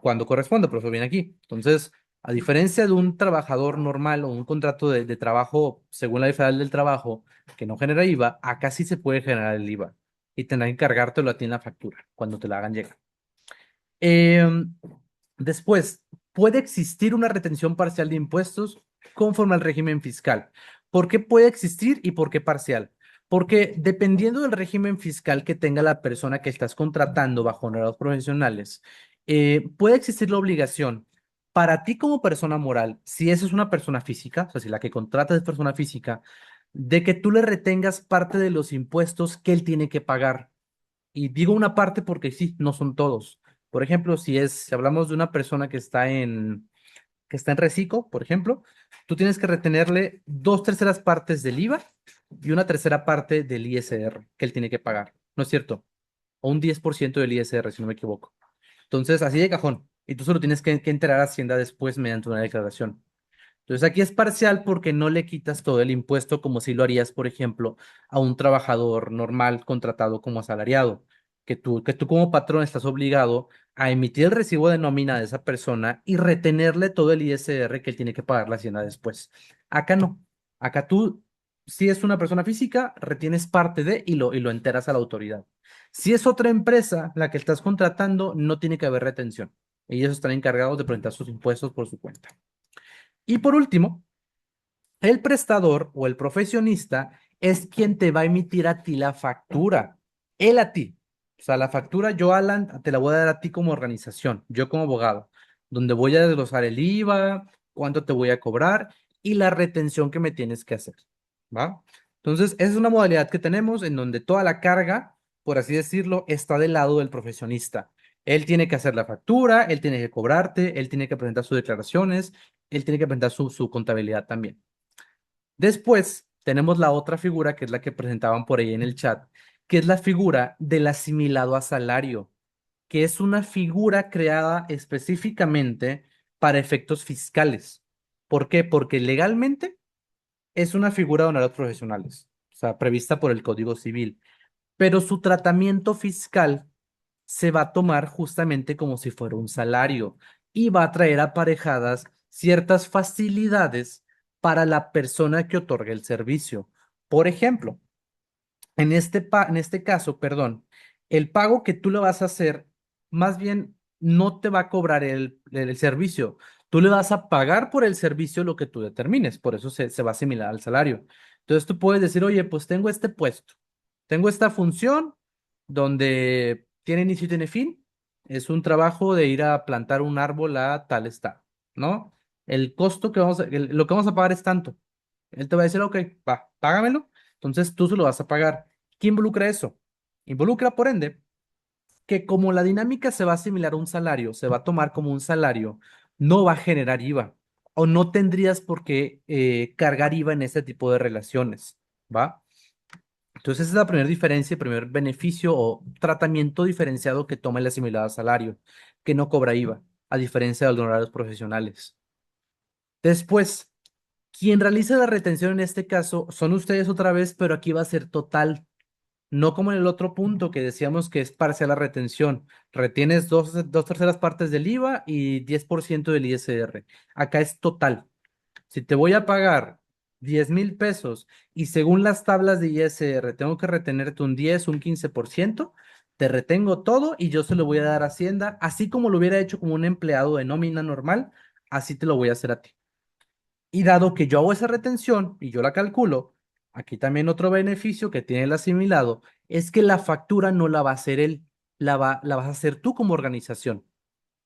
cuando corresponde, pero eso viene aquí. Entonces, a diferencia de un trabajador normal o un contrato de trabajo según la Ley Federal del Trabajo, que no genera IVA, acá sí se puede generar el IVA y tendrá que cargártelo a ti en la factura cuando te la hagan llegar. Em, Después, puede existir una retención parcial de impuestos conforme al régimen fiscal. ¿Por qué puede existir y por qué parcial? Porque dependiendo del régimen fiscal que tenga la persona que estás contratando bajo honorarios profesionales, puede existir la obligación para ti como persona moral, si esa es una persona física, o sea, si la que contratas es persona física, de que tú le retengas parte de los impuestos que él tiene que pagar. Y digo una parte porque sí, no son todos. Por ejemplo, si hablamos de una persona que está en reciclo, por ejemplo, tú tienes que retenerle dos terceras partes del IVA y una tercera parte del ISR que él tiene que pagar, ¿no es cierto? O un 10% del ISR, si no me equivoco. Entonces, así de cajón. Y tú solo tienes que enterar a Hacienda después mediante una declaración. Entonces aquí es parcial porque no le quitas todo el impuesto como si lo harías, por ejemplo, a un trabajador normal contratado como asalariado, que tú como patrón estás obligado a emitir el recibo de nómina de esa persona y retenerle todo el ISR que él tiene que pagar la Hacienda después. Acá no. Acá tú, si es una persona física, retienes parte de y lo enteras a la autoridad. Si es otra empresa la que estás contratando, no tiene que haber retención. Ellos están encargados de presentar sus impuestos por su cuenta. Y por último, el prestador o el profesionista es quien te va a emitir a ti la factura. Él a ti. O sea, la factura yo, Alan, te la voy a dar a ti como organización, yo como abogado, donde voy a desglosar el IVA, cuánto te voy a cobrar y la retención que me tienes que hacer. ¿Va? Entonces, esa es una modalidad que tenemos en donde toda la carga, por así decirlo, está del lado del profesionista. Él tiene que hacer la factura, él tiene que cobrarte, él tiene que presentar sus declaraciones, él tiene que presentar su contabilidad también. Después tenemos la otra figura, que es la que presentaban por ahí en el chat, que es la figura del asimilado a salario, que es una figura creada específicamente para efectos fiscales. ¿Por qué? Porque legalmente es una figura de honorarios profesionales, o sea, prevista por el Código Civil, pero su tratamiento fiscal se va a tomar justamente como si fuera un salario y va a traer aparejadas ciertas facilidades para la persona que otorga el servicio. Por ejemplo, en este caso, perdón, el pago que tú le vas a hacer, más bien no te va a cobrar el servicio. Tú le vas a pagar por el servicio lo que tú determines, por eso se va a asimilar al salario. Entonces tú puedes decir, oye, pues tengo este puesto, tengo esta función donde tiene inicio y tiene fin. Es un trabajo de ir a plantar un árbol a tal estado, ¿no? El costo lo que vamos a pagar es tanto. Él te va a decir, ok, va, págamelo. Entonces tú se lo vas a pagar. ¿Qué involucra eso? Involucra, por ende, que como la dinámica se va a asimilar a un salario, se va a tomar como un salario, no va a generar IVA o no tendrías por qué cargar IVA en este tipo de relaciones, ¿va? Entonces esa es la primera diferencia, el primer beneficio o tratamiento diferenciado que toma el asimilado a salario, que no cobra IVA, a diferencia de los honorarios profesionales. Después, quien realiza la retención en este caso son ustedes otra vez, pero aquí va a ser total. No como en el otro punto que decíamos que es parcial la retención. Retienes dos terceras partes del IVA y 10% del ISR. Acá es total. Si te voy a pagar 10,000 pesos y según las tablas de ISR tengo que retenerte un 10, un 15%, te retengo todo y yo se lo voy a dar a Hacienda, así como lo hubiera hecho como un empleado de nómina normal, así te lo voy a hacer a ti. Y dado que yo hago esa retención y yo la calculo, aquí también otro beneficio que tiene el asimilado es que la factura no la va a hacer él, la vas a hacer tú como organización.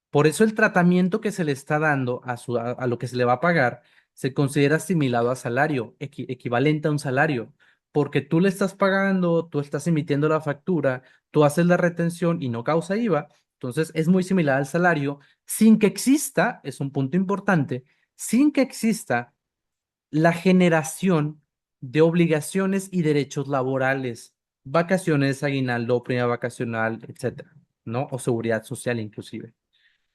Por eso el tratamiento que se le está dando a lo que se le va a pagar se considera asimilado a salario, equivalente a un salario, porque tú le estás pagando, tú estás emitiendo la factura, tú haces la retención y no causa IVA, entonces es muy similar al salario, sin que exista, es un punto importante, sin que exista la generación de obligaciones y derechos laborales, vacaciones, aguinaldo, prima vacacional, etcétera, ¿no? O seguridad social inclusive.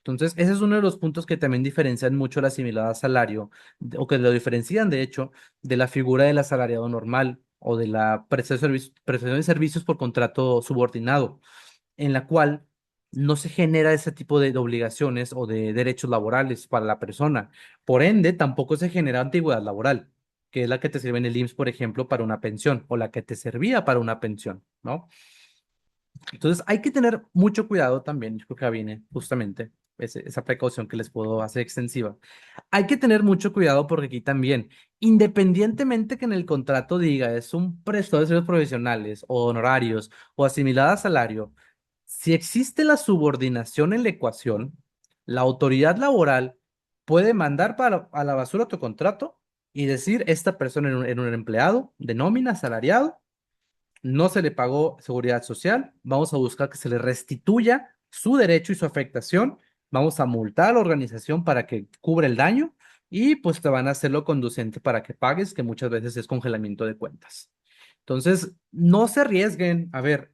Entonces, ese es uno de los puntos que también diferencian mucho la asimilada a salario, o que lo diferencian, de hecho, de la figura del asalariado normal o de la prestación de servicios por contrato subordinado, en la cual no se genera ese tipo de obligaciones o de derechos laborales para la persona. Por ende, tampoco se genera antigüedad laboral, que es la que te sirve en el IMSS, por ejemplo, para una pensión, o la que te servía para una pensión, ¿no? Entonces hay que tener mucho cuidado también, yo creo que ahí viene justamente esa precaución que les puedo hacer extensiva. Hay que tener mucho cuidado porque aquí también, independientemente que en el contrato diga es un prestador de servicios profesionales o honorarios o asimilada a salario, si existe la subordinación en la ecuación, la autoridad laboral puede mandar a la basura tu contrato y decir, esta persona era un empleado de nómina, asalariado, no se le pagó seguridad social, vamos a buscar que se le restituya su derecho y su afectación, vamos a multar a la organización para que cubra el daño y pues te van a hacerlo conducente para que pagues, que muchas veces es congelamiento de cuentas. Entonces, no se arriesguen. A ver,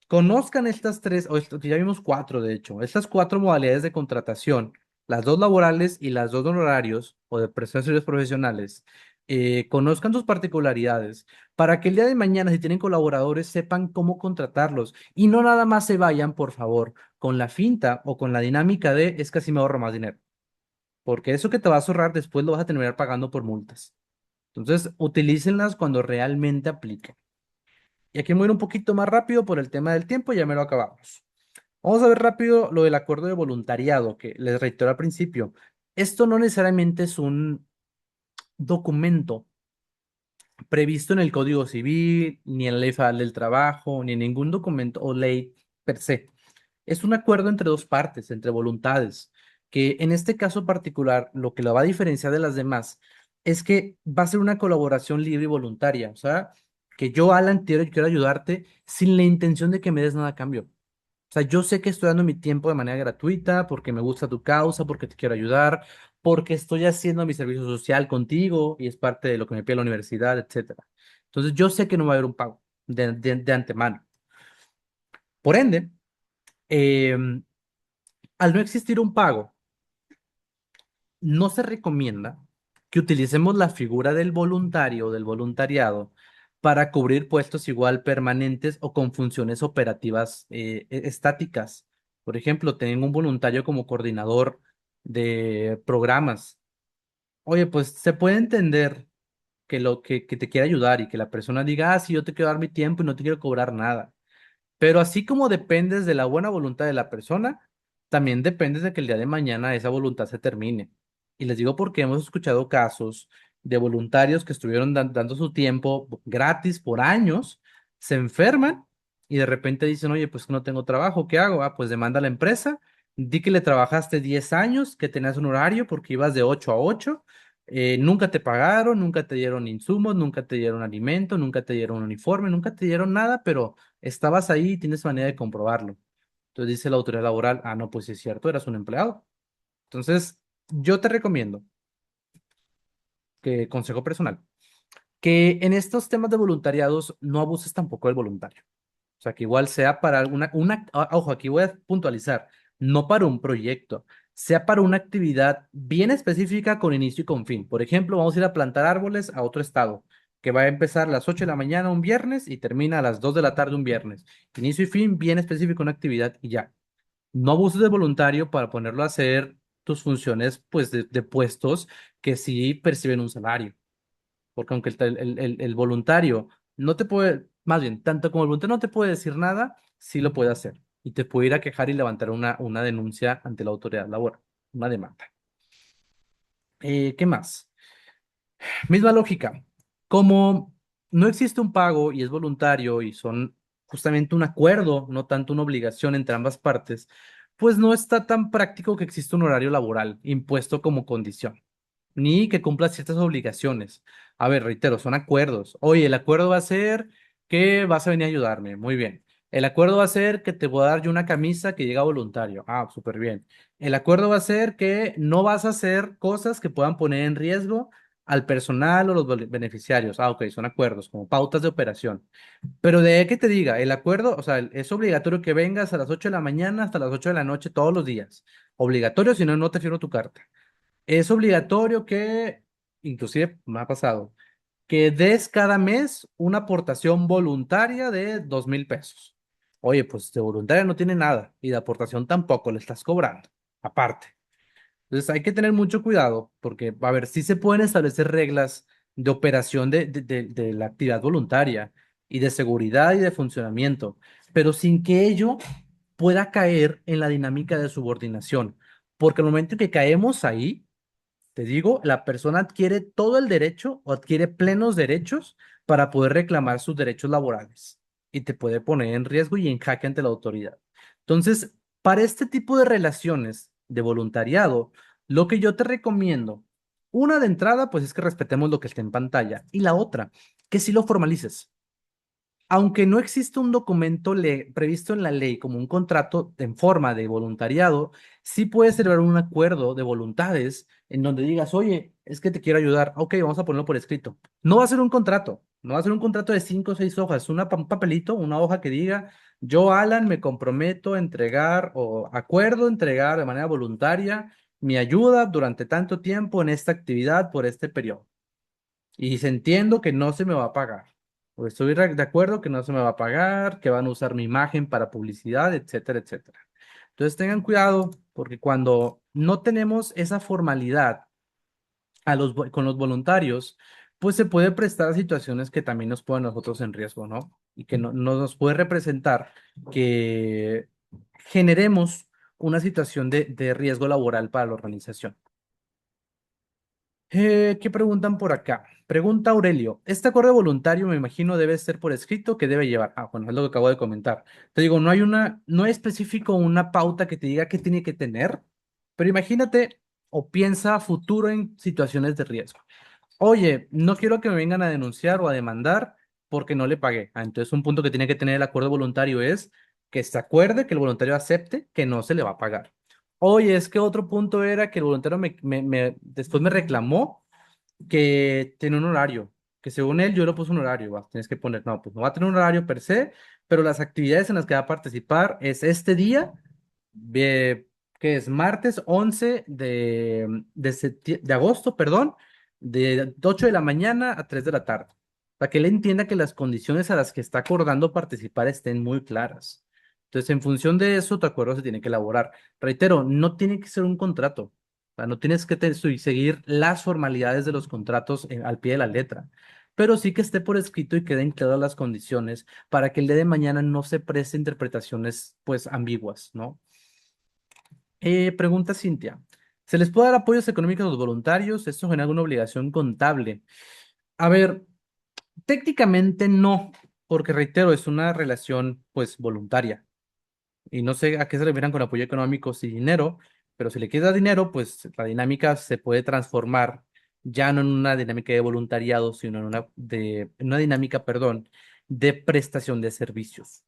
conozcan estas tres, o esto, que ya vimos cuatro, de hecho, estas cuatro modalidades de contratación, las dos laborales y las dos de honorarios o de prestaciones de servicios profesionales, conozcan sus particularidades para que el día de mañana, si tienen colaboradores, sepan cómo contratarlos y no nada más se vayan, por favor, con la finta o con la dinámica de es que así me ahorro más dinero, porque eso que te vas a ahorrar después lo vas a terminar pagando por multas. Entonces, utilícenlas cuando realmente apliquen. Y aquí me voy a ir un poquito más rápido por el tema del tiempo, ya me lo acabamos. Vamos a ver rápido lo del acuerdo de voluntariado, que les reitero al principio. Esto no necesariamente es un documento previsto en el Código Civil, ni en la Ley Federal del Trabajo, ni en ningún documento o ley per se. Es un acuerdo entre dos partes, entre voluntades, que en este caso particular, lo que lo va a diferenciar de las demás es que va a ser una colaboración libre y voluntaria. O sea, que yo, Alan, quiero ayudarte sin la intención de que me des nada a cambio. O sea, yo sé que estoy dando mi tiempo de manera gratuita porque me gusta tu causa, porque te quiero ayudar, porque estoy haciendo mi servicio social contigo y es parte de lo que me pide la universidad, etcétera. Entonces, yo sé que no va a haber un pago de antemano. Por ende, al no existir un pago, no se recomienda que utilicemos la figura del voluntario o del voluntariado para cubrir puestos igual permanentes o con funciones operativas estáticas. Por ejemplo, tengo un voluntario como coordinador de programas. Oye, pues se puede entender que te quiere ayudar y que la persona diga, sí, yo te quiero dar mi tiempo y no te quiero cobrar nada. Pero así como dependes de la buena voluntad de la persona, también dependes de que el día de mañana esa voluntad se termine. Y les digo porque hemos escuchado casos de voluntarios que estuvieron dando su tiempo gratis por años, se enferman y de repente dicen, oye, pues no tengo trabajo, ¿qué hago? Ah, pues demanda a la empresa, di que le trabajaste 10 años, que tenías un horario porque ibas de 8 a 8, nunca te pagaron, nunca te dieron insumos, nunca te dieron alimento, nunca te dieron uniforme, nunca te dieron nada, pero estabas ahí y tienes manera de comprobarlo. Entonces dice la autoridad laboral, ah, no, pues sí es cierto, eras un empleado. Entonces, yo te recomiendo que, consejo personal, que en estos temas de voluntariados no abuses tampoco del voluntario. O sea, que igual sea para ojo, aquí voy a puntualizar, no para un proyecto, sea para una actividad bien específica con inicio y con fin. Por ejemplo, vamos a ir a plantar árboles a otro estado, que va a empezar a las 8 de la mañana un viernes y termina a las 2 de la tarde un viernes. Inicio y fin bien específico, una actividad y ya. No abuses de voluntario para ponerlo a hacer tus funciones, pues, de puestos que sí perciben un salario. Porque aunque el voluntario no te puede, más bien, tanto como el voluntario no te puede decir nada, sí lo puede hacer. Y te puede ir a quejar y levantar una denuncia ante la autoridad laboral, una demanda. ¿Qué más? Misma lógica. Como no existe un pago y es voluntario y son justamente un acuerdo, no tanto una obligación entre ambas partes, pues no está tan práctico que exista un horario laboral impuesto como condición, ni que cumpla ciertas obligaciones. A ver, reitero, son acuerdos. Oye, el acuerdo va a ser que vas a venir a ayudarme. Muy bien. El acuerdo va a ser que te voy a dar yo una camisa que llega voluntario. Ah, súper bien. El acuerdo va a ser que no vas a hacer cosas que puedan poner en riesgo al personal o los beneficiarios. Ah, ok, son acuerdos, como pautas de operación. Pero de que te diga, el acuerdo, o sea, es obligatorio que vengas a las 8 de la mañana hasta las 8 de la noche todos los días. Obligatorio, si no, no te firmo tu carta. Es obligatorio que, inclusive me ha pasado, que des cada mes una aportación voluntaria de 2,000 pesos. Oye, pues de voluntaria no tiene nada y de aportación tampoco le estás cobrando, aparte. Entonces hay que tener mucho cuidado porque, a ver, sí se pueden establecer reglas de operación de la actividad voluntaria y de seguridad y de funcionamiento, pero sin que ello pueda caer en la dinámica de subordinación. Porque al momento que caemos ahí, te digo, la persona adquiere todo el derecho o adquiere plenos derechos para poder reclamar sus derechos laborales y te puede poner en riesgo y en jaque ante la autoridad. Entonces, para este tipo de relaciones de voluntariado, lo que yo te recomiendo, una de entrada, pues es que respetemos lo que está en pantalla y la otra, que si lo formalices. Aunque no existe un documento previsto en la ley como un contrato en forma de voluntariado, sí puede ser un acuerdo de voluntades en donde digas, oye, es que te quiero ayudar, ok, vamos a ponerlo por escrito. No va a ser un contrato, no va a ser un contrato de 5 o 6 hojas, un papelito, una hoja que diga, yo, Alan, me comprometo a entregar o acuerdo entregar de manera voluntaria mi ayuda durante tanto tiempo en esta actividad por este periodo. Y se entiendo que no se me va a pagar. O estoy de acuerdo que no se me va a pagar, que van a usar mi imagen para publicidad, etcétera, etcétera. Entonces tengan cuidado porque cuando no tenemos esa formalidad con los voluntarios, pues se puede prestar a situaciones que también nos ponen a nosotros en riesgo, ¿no? Y que no nos puede representar que generemos una situación de riesgo laboral para la organización. ¿Qué preguntan por acá? Pregunta Aurelio. Este acuerdo voluntario, me imagino, debe ser por escrito, ¿que debe llevar? Ah, bueno, es lo que acabo de comentar. Te digo, no hay específico una pauta que te diga qué tiene que tener, pero imagínate o piensa a futuro en situaciones de riesgo. Oye, no quiero que me vengan a denunciar o a demandar porque no le pagué. Ah, entonces, un punto que tiene que tener el acuerdo voluntario es que se acuerde, que el voluntario acepte que no se le va a pagar. Oye, es que otro punto era que el voluntario después me reclamó que tiene un horario, que según él yo le puse un horario, tienes que poner, no, pues no va a tener un horario per se, pero las actividades en las que va a participar es este día, eh, que es martes 11 de agosto, perdón, de 8 de la mañana a 3 de la tarde, para que él entienda que las condiciones a las que está acordando participar estén muy claras. Entonces, en función de eso, tu acuerdo se tiene que elaborar. Reitero, no tiene que ser un contrato. O sea, no tienes que seguir las formalidades de los contratos al pie de la letra, pero sí que esté por escrito y queden claras las condiciones para que el día de mañana no se preste interpretaciones pues ambiguas, ¿no? Pregunta Cintia. ¿Se les puede dar apoyos económicos a los voluntarios? ¿Esto genera alguna obligación contable? A ver, técnicamente no, porque reitero, es una relación pues voluntaria. Y no sé a qué se refieren con apoyo económico y dinero, pero si le quieres dar dinero, pues la dinámica se puede transformar ya no en una dinámica de voluntariado, sino en una dinámica, perdón, de prestación de servicios.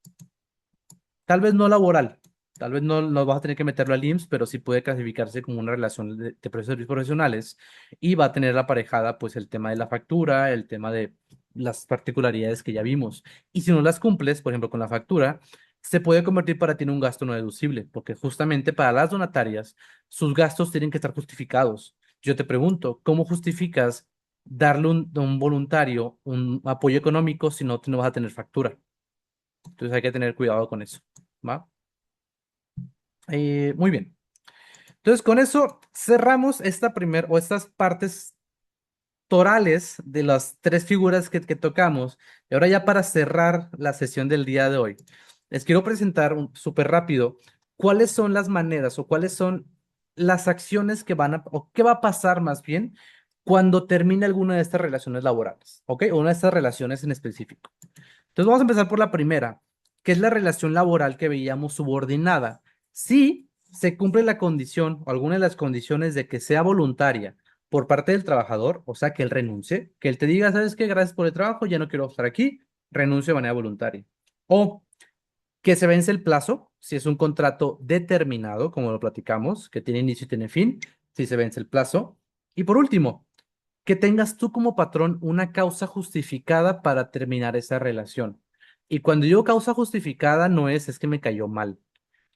Tal vez no laboral, tal vez no vas a tener que meterlo al IMSS, pero sí puede clasificarse como una relación de servicios profesionales y va a tener aparejada pues el tema de la factura, el tema de las particularidades que ya vimos. Y si no las cumples, por ejemplo, con la factura, se puede convertir para ti en un gasto no deducible, porque justamente para las donatarias, sus gastos tienen que estar justificados. Yo te pregunto, ¿cómo justificas darle a un voluntario un apoyo económico si no vas a tener factura? Entonces hay que tener cuidado con eso. ¿Va? Muy bien. Entonces, con eso cerramos estas partes torales de las tres figuras que tocamos. Y ahora ya para cerrar la sesión del día de hoy, les quiero presentar súper rápido cuáles son las maneras o cuáles son las acciones o qué va a pasar más bien cuando termine alguna de estas relaciones laborales, ¿ok? O una de estas relaciones en específico. Entonces vamos a empezar por la primera, que es la relación laboral que veíamos subordinada. Si se cumple la condición o alguna de las condiciones de que sea voluntaria por parte del trabajador, o sea, que él renuncie, que él te diga, ¿sabes qué? Gracias por el trabajo, ya no quiero estar aquí, renuncio de manera voluntaria. O que se vence el plazo, si es un contrato determinado, como lo platicamos, que tiene inicio y tiene fin, si se vence el plazo. Y por último, que tengas tú como patrón una causa justificada para terminar esa relación. Y cuando digo causa justificada no es que me cayó mal.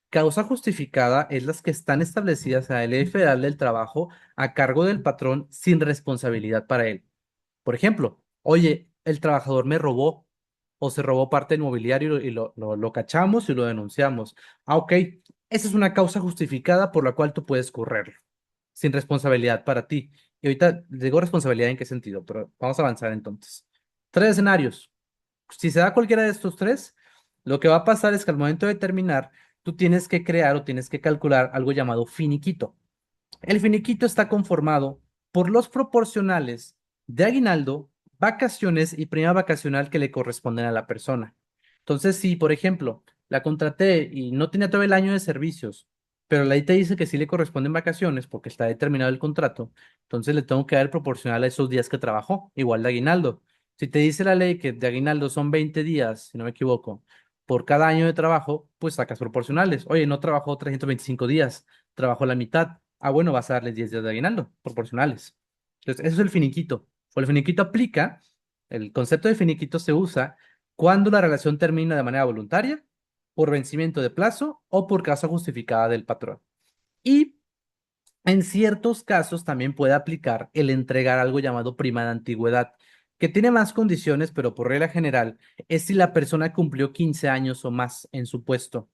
Causa justificada es las que están establecidas en la Ley Federal del Trabajo a cargo del patrón sin responsabilidad para él. Por ejemplo, oye, el trabajador me robó o se robó parte del mobiliario y lo cachamos y lo denunciamos. Ah, ok, esa es una causa justificada por la cual tú puedes correrlo sin responsabilidad para ti. Y ahorita digo responsabilidad en qué sentido, pero vamos a avanzar entonces. Tres escenarios. Si se da cualquiera de estos tres, Lo que va a pasar es que al momento de terminar, tú tienes que crear o tienes que calcular algo llamado finiquito. El finiquito está conformado por los proporcionales de aguinaldo, vacaciones y prima vacacional que le corresponden a la persona. Entonces, si, por ejemplo, la contraté y no tenía todo el año de servicios, pero la ley te dice que sí le corresponden vacaciones porque está determinado el contrato, entonces le tengo que dar el proporcional a esos días que trabajó, igual de aguinaldo. Si te dice la ley que de aguinaldo son 20 días, si no me equivoco, por cada año de trabajo, pues sacas proporcionales. Oye, no trabajó 325 días, trabajó la mitad. Ah, bueno, vas a darle 10 días de aguinaldo, proporcionales. Entonces, eso es el finiquito. O el finiquito aplica, el concepto de finiquito se usa cuando la relación termina de manera voluntaria, por vencimiento de plazo o por causa justificada del patrón. Y en ciertos casos también puede aplicar el entregar algo llamado prima de antigüedad, que tiene más condiciones, pero por regla general es si la persona cumplió 15 años o más en su puesto.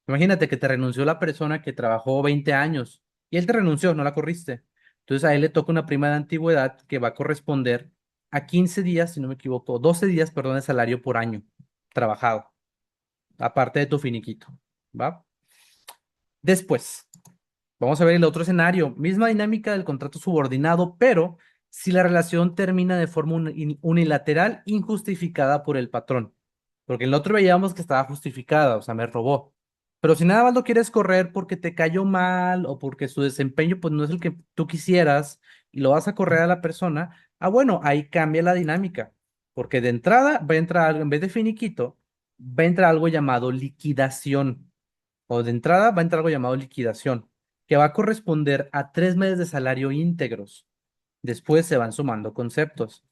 Imagínate que te renunció la persona que trabajó 20 años y él te renunció, no la corriste. Entonces a él le toca una prima de antigüedad que va a corresponder a 15 días, si no me equivoco, 12 días, perdón, de salario por año trabajado, aparte de tu finiquito, ¿va? Después, vamos a ver el otro escenario, misma dinámica del contrato subordinado, pero si la relación termina de forma unilateral, injustificada por el patrón. Porque en el otro veíamos que estaba justificada, o sea, me robó. Pero si nada más lo quieres correr porque te cayó mal o porque su desempeño pues no es el que tú quisieras y lo vas a correr a la persona, ah, bueno, ahí cambia la dinámica. Porque de entrada va a entrar algo, en vez de finiquito, va a entrar algo llamado liquidación. O de entrada va a entrar algo llamado liquidación, que va a corresponder a 3 meses de salario íntegros. Después se van sumando conceptos.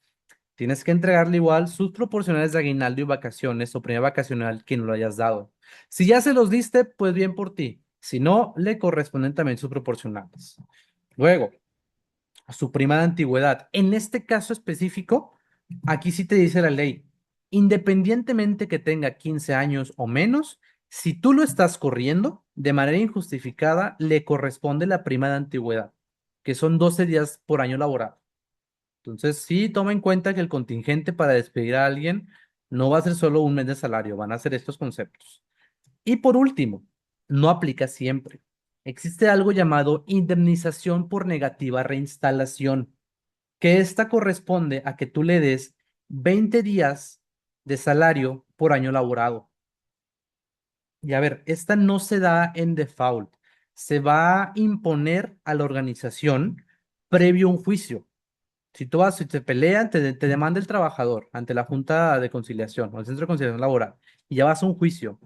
Tienes que entregarle igual sus proporcionales de aguinaldo y vacaciones o premio vacacional que no lo hayas dado. Si ya se los diste, pues bien por ti. Si no, le corresponden también sus proporcionales. Luego, su prima de antigüedad. En este caso específico, aquí sí te dice la ley, independientemente que tenga 15 años o menos, si tú lo estás corriendo de manera injustificada, le corresponde la prima de antigüedad, que son 12 días por año laboral. Entonces, sí, toma en cuenta que el contingente para despedir a alguien no va a ser solo un mes de salario, van a ser estos conceptos. Y por último, no aplica siempre. Existe algo llamado indemnización por negativa reinstalación, que esta corresponde a que tú le des 20 días de salario por año laborado. Y a ver, esta no se da en default, se va a imponer a la organización previo a un juicio. Si tú vas, si te pelean, te demanda el trabajador ante la Junta de Conciliación o el Centro de Conciliación Laboral y ya vas a un juicio.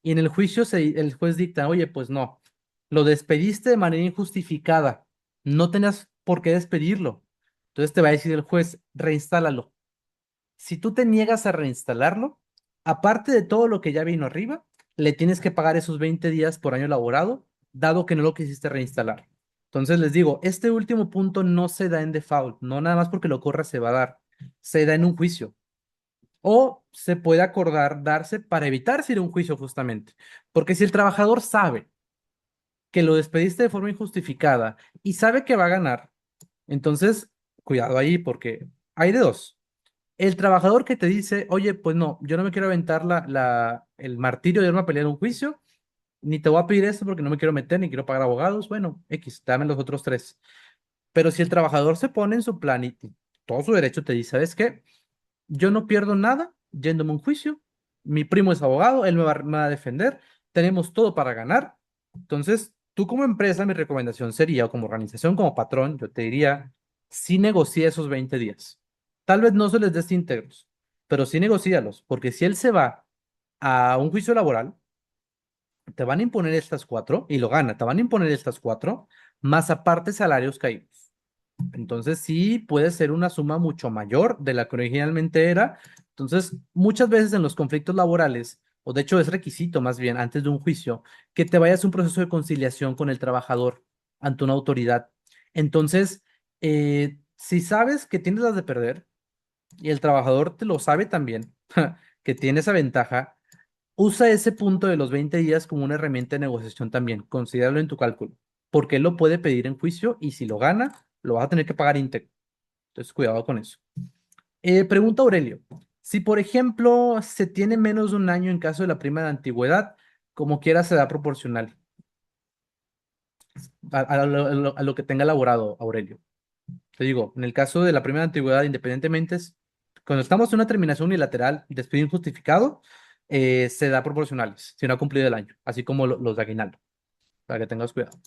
Y en el juicio el juez dicta, oye, pues no, lo despediste de manera injustificada, no tenías por qué despedirlo. Entonces te va a decir el juez, reinstálalo. Si tú te niegas a reinstalarlo, aparte de todo lo que ya vino arriba, le tienes que pagar esos 20 días por año laborado, dado que no lo quisiste reinstalar. Entonces les digo, este último punto no se da en default, no nada más porque lo corra se va a dar, se da en un juicio. O se puede acordar darse para evitar ir a un juicio justamente. Porque si el trabajador sabe que lo despediste de forma injustificada y sabe que va a ganar, entonces cuidado ahí porque hay de dos. El trabajador que te dice, oye, pues no, yo no me quiero aventar el martirio de irme a pelear un juicio, ni te voy a pedir esto porque no me quiero meter, ni quiero pagar abogados, bueno, X, dame los otros tres. Pero si el trabajador se pone en su plan y todo su derecho te dice, ¿sabes qué? Yo no pierdo nada yéndome a un juicio, mi primo es abogado, él me va a defender, tenemos todo para ganar. Entonces, tú como empresa, mi recomendación sería, o como organización, como patrón, yo te diría, sí negocia esos 20 días. Tal vez no se les des íntegros, pero sí negocíalos, porque si él se va a un juicio laboral, te van a imponer estas cuatro, y lo gana, te van a imponer estas cuatro, más aparte salarios caídos. Entonces sí puede ser una suma mucho mayor de la que originalmente era. Entonces, muchas veces en los conflictos laborales, o de hecho es requisito más bien antes de un juicio, que te vayas a un proceso de conciliación con el trabajador ante una autoridad. Entonces, si sabes que tienes las de perder y el trabajador te lo sabe también, que tiene esa ventaja, usa ese punto de los 20 días como una herramienta de negociación también. Considéralo en tu cálculo, porque él lo puede pedir en juicio y si lo gana, lo vas a tener que pagar íntegro. Entonces, cuidado con eso. Pregunta Aurelio. Si, por ejemplo, se tiene menos de un año en caso de la prima de antigüedad, como quiera se da proporcional a lo que tenga elaborado Aurelio. Te digo, en el caso de la prima de antigüedad, independientemente, cuando estamos en una terminación unilateral y despido injustificado, se da proporcionales, si no ha cumplido el año, así como los de aguinaldo, para que tengas cuidado.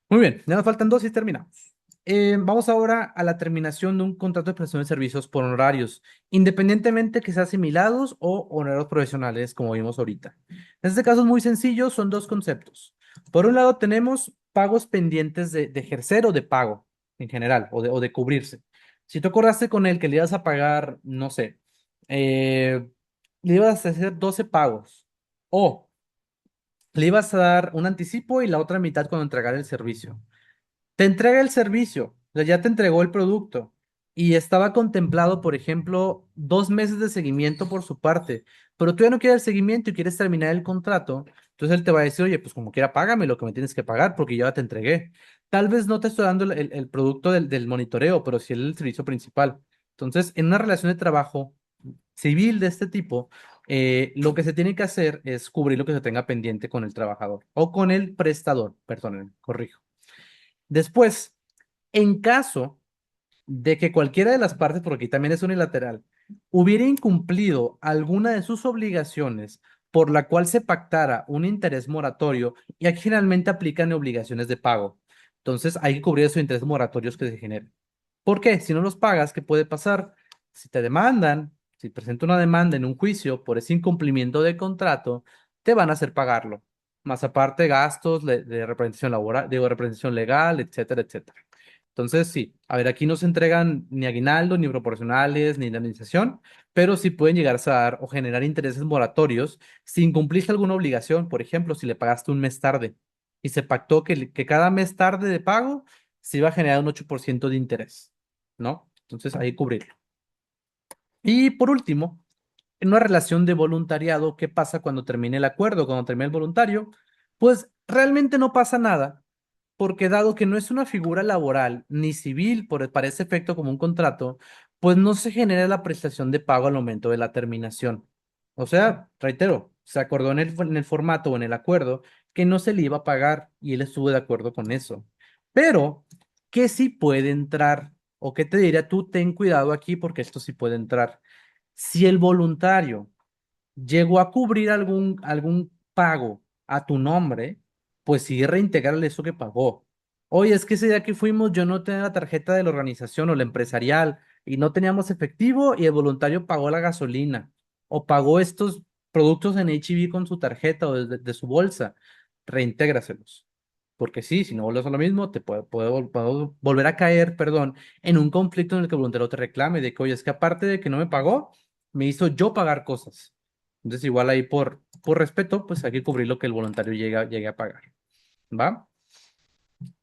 Muy bien, ya nos faltan dos y terminamos. Vamos ahora a la terminación de un contrato de prestación de servicios por honorarios, independientemente que sea asimilados o honorarios profesionales, como vimos ahorita. En este caso es muy sencillo, son dos conceptos. Por un lado tenemos pagos pendientes de ejercer o de pago en general, o de cubrirse. Si tú acordaste con él que le ibas a pagar, no sé, eh, le ibas a hacer 12 pagos o le ibas a dar un anticipo y la otra mitad cuando entregara el servicio. Te entrega el servicio, o sea, ya te entregó el producto y estaba contemplado, por ejemplo, 2 meses de seguimiento por su parte, pero tú ya no quieres el seguimiento y quieres terminar el contrato, entonces él te va a decir, oye, pues como quiera, págame lo que me tienes que pagar porque yo ya te entregué. Tal vez no te estoy dando el producto del monitoreo, pero sí el servicio principal. Entonces, en una relación de trabajo civil de este tipo, lo que se tiene que hacer es cubrir lo que se tenga pendiente con el trabajador o con el prestador, perdón, corrijo. Después, en caso de que cualquiera de las partes, porque aquí también es unilateral, hubiera incumplido alguna de sus obligaciones por la cual se pactara un interés moratorio, y aquí generalmente aplican obligaciones de pago. Entonces hay que cubrir esos intereses moratorios que se generen. ¿Por qué? Si no los pagas, ¿qué puede pasar? Si te demandan, si presenta una demanda en un juicio por ese incumplimiento de contrato, te van a hacer pagarlo. Más aparte, gastos de representación laboral, de representación legal, etcétera, etcétera. Entonces, sí, a ver, aquí no se entregan ni aguinaldo, ni proporcionales, ni indemnización, pero sí pueden llegarse a dar o generar intereses moratorios si incumpliste alguna obligación. Por ejemplo, si le pagaste un mes tarde y se pactó que cada mes tarde de pago se iba a generar un 8% de interés, ¿no? Entonces, ahí cubrirlo. Y por último, en una relación de voluntariado, ¿qué pasa cuando termine el acuerdo, cuando termine el voluntario? Pues realmente no pasa nada, porque dado que no es una figura laboral ni civil para ese efecto como un contrato, pues no se genera la prestación de pago al momento de la terminación. O sea, reitero, se acordó en el formato o en el acuerdo que no se le iba a pagar y él estuvo de acuerdo con eso. Pero, ¿qué sí puede entrar? ¿O qué te diría tú? Ten cuidado aquí porque esto sí puede entrar. Si el voluntario llegó a cubrir algún pago a tu nombre, pues sí reintegrarle eso que pagó. Oye, es que ese día que fuimos yo no tenía la tarjeta de la organización o la empresarial y no teníamos efectivo y el voluntario pagó la gasolina o pagó estos productos en H-E-B con su tarjeta o de su bolsa, reintégraselos. Porque sí, si no vuelves a lo mismo, puedo volver a caer, perdón, en un conflicto en el que el voluntario te reclame de que, oye, es que aparte de que no me pagó, me hizo yo pagar cosas. Entonces, igual ahí por respeto, pues hay que cubrir lo que el voluntario llegue a pagar. ¿Va?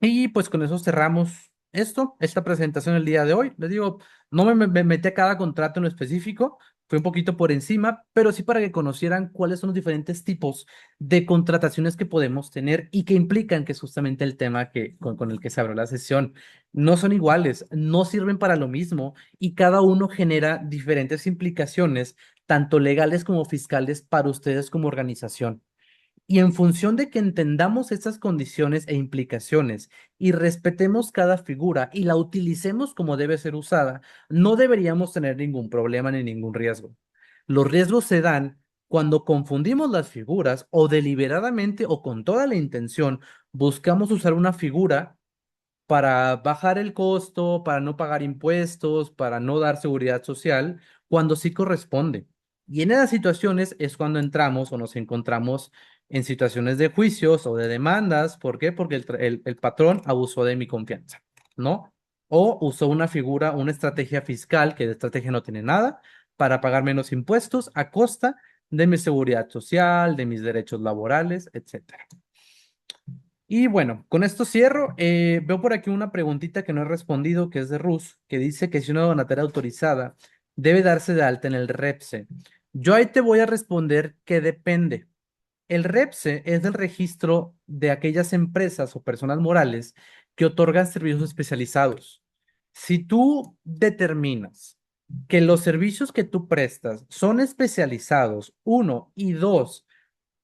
Y pues con eso cerramos esta presentación el día de hoy. Les digo, no me metí a cada contrato en lo específico, fue un poquito por encima, pero sí para que conocieran cuáles son los diferentes tipos de contrataciones que podemos tener y que implican, que es justamente el tema con el que se abrió la sesión. No son iguales, no sirven para lo mismo y cada uno genera diferentes implicaciones, tanto legales como fiscales, para ustedes como organización. Y en función de que entendamos estas condiciones e implicaciones y respetemos cada figura y la utilicemos como debe ser usada, no deberíamos tener ningún problema ni ningún riesgo. Los riesgos se dan cuando confundimos las figuras o deliberadamente o con toda la intención buscamos usar una figura para bajar el costo, para no pagar impuestos, para no dar seguridad social, cuando sí corresponde. Y en esas situaciones es cuando entramos o nos encontramos en situaciones de juicios o de demandas. ¿Por qué? Porque el patrón abusó de mi confianza, ¿no? O usó una figura, una estrategia fiscal, que de estrategia no tiene nada, para pagar menos impuestos a costa de mi seguridad social, de mis derechos laborales, etcétera. Y bueno, con esto cierro. Veo por aquí una preguntita que no he respondido, que es de Rus, que dice que si una donataria autorizada debe darse de alta en el REPSE. Yo ahí te voy a responder que depende. El REPSE es el registro de aquellas empresas o personas morales que otorgan servicios especializados. Si tú determinas que los servicios que tú prestas son especializados, uno, y dos,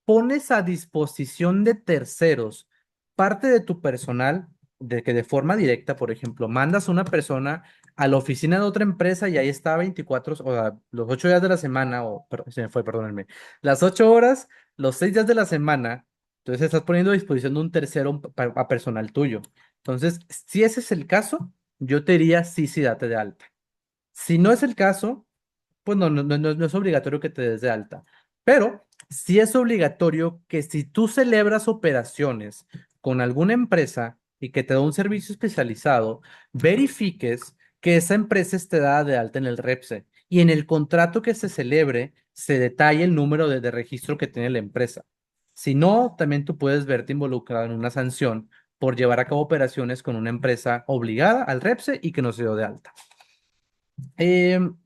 pones a disposición de terceros parte de tu personal, de que de forma directa, por ejemplo, mandas a una persona a la oficina de otra empresa y ahí está 24, o sea, los 8 días de la semana, se me fue, perdónenme, las 8 horas, los 6 días de la semana, entonces estás poniendo a disposición de un tercero a personal tuyo. Entonces, si ese es el caso, yo te diría sí, sí, date de alta. Si no es el caso, pues no es obligatorio que te des de alta. Pero sí es obligatorio que si tú celebras operaciones con alguna empresa y que te da un servicio especializado, verifiques que esa empresa esté dada de alta en el REPSE y en el contrato que se celebre se detalle el número de registro que tiene la empresa. Si no, también tú puedes verte involucrado en una sanción por llevar a cabo operaciones con una empresa obligada al REPSE y que no se dio de alta.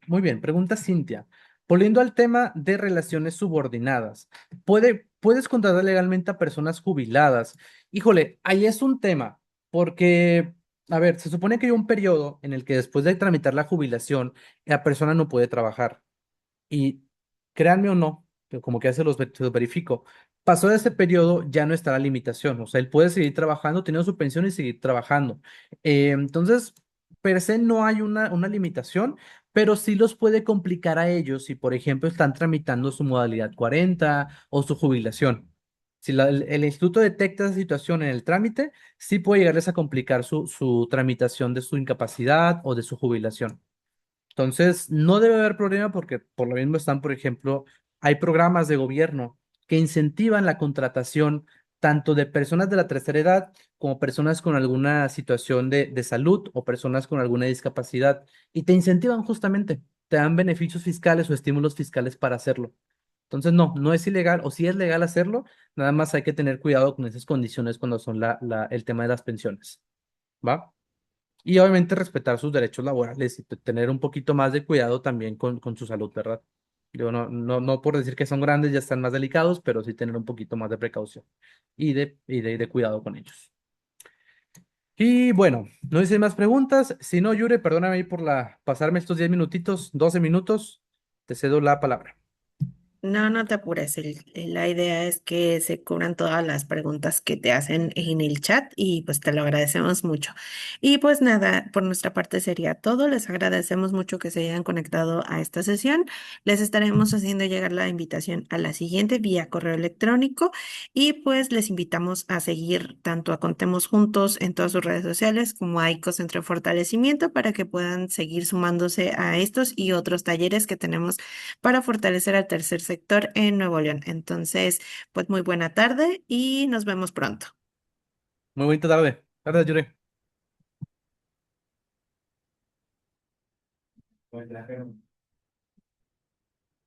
Muy bien, pregunta Cintia. Volviendo al tema de relaciones subordinadas, ¿puedes contratar legalmente a personas jubiladas? Híjole, ahí es un tema, porque, a ver, se supone que hay un periodo en el que después de tramitar la jubilación, la persona no puede trabajar. Y créanme o no, pero como que ya se los verifico, pasó de ese periodo, ya no está la limitación. O sea, él puede seguir trabajando, teniendo su pensión y seguir trabajando. Entonces, per se no hay una limitación, pero sí los puede complicar a ellos si, por ejemplo, están tramitando su modalidad 40 o su jubilación. Si el instituto detecta esa situación en el trámite, sí puede llegarles a complicar su tramitación de su incapacidad o de su jubilación. Entonces, no debe haber problema porque por lo mismo están, por ejemplo, hay programas de gobierno que incentivan la contratación tanto de personas de la tercera edad como personas con alguna situación de salud o personas con alguna discapacidad y te incentivan justamente, te dan beneficios fiscales o estímulos fiscales para hacerlo. Entonces, no es ilegal o si es legal hacerlo, nada más hay que tener cuidado con esas condiciones cuando son el tema de las pensiones. ¿Va? Y obviamente respetar sus derechos laborales y tener un poquito más de cuidado también con su salud, ¿verdad? Yo no por decir que son grandes, ya están más delicados, pero sí tener un poquito más de precaución y de cuidado con ellos. Y bueno, no hice más preguntas. Si no, Yure, perdóname ahí por pasarme estos 10 minutitos, 12 minutos. Te cedo la palabra. No, no te apures. La idea es que se cubran todas las preguntas que te hacen en el chat y pues te lo agradecemos mucho. Y pues nada, por nuestra parte sería todo. Les agradecemos mucho que se hayan conectado a esta sesión. Les estaremos haciendo llegar la invitación a la siguiente vía correo electrónico y pues les invitamos a seguir tanto a Contemos Juntos en todas sus redes sociales como a ICOS Centro de Fortalecimiento para que puedan seguir sumándose a estos y otros talleres que tenemos para fortalecer al tercer sector en Nuevo León. Entonces, pues muy buena tarde y nos vemos pronto. Muy bonita tarde. Gracias, Yure.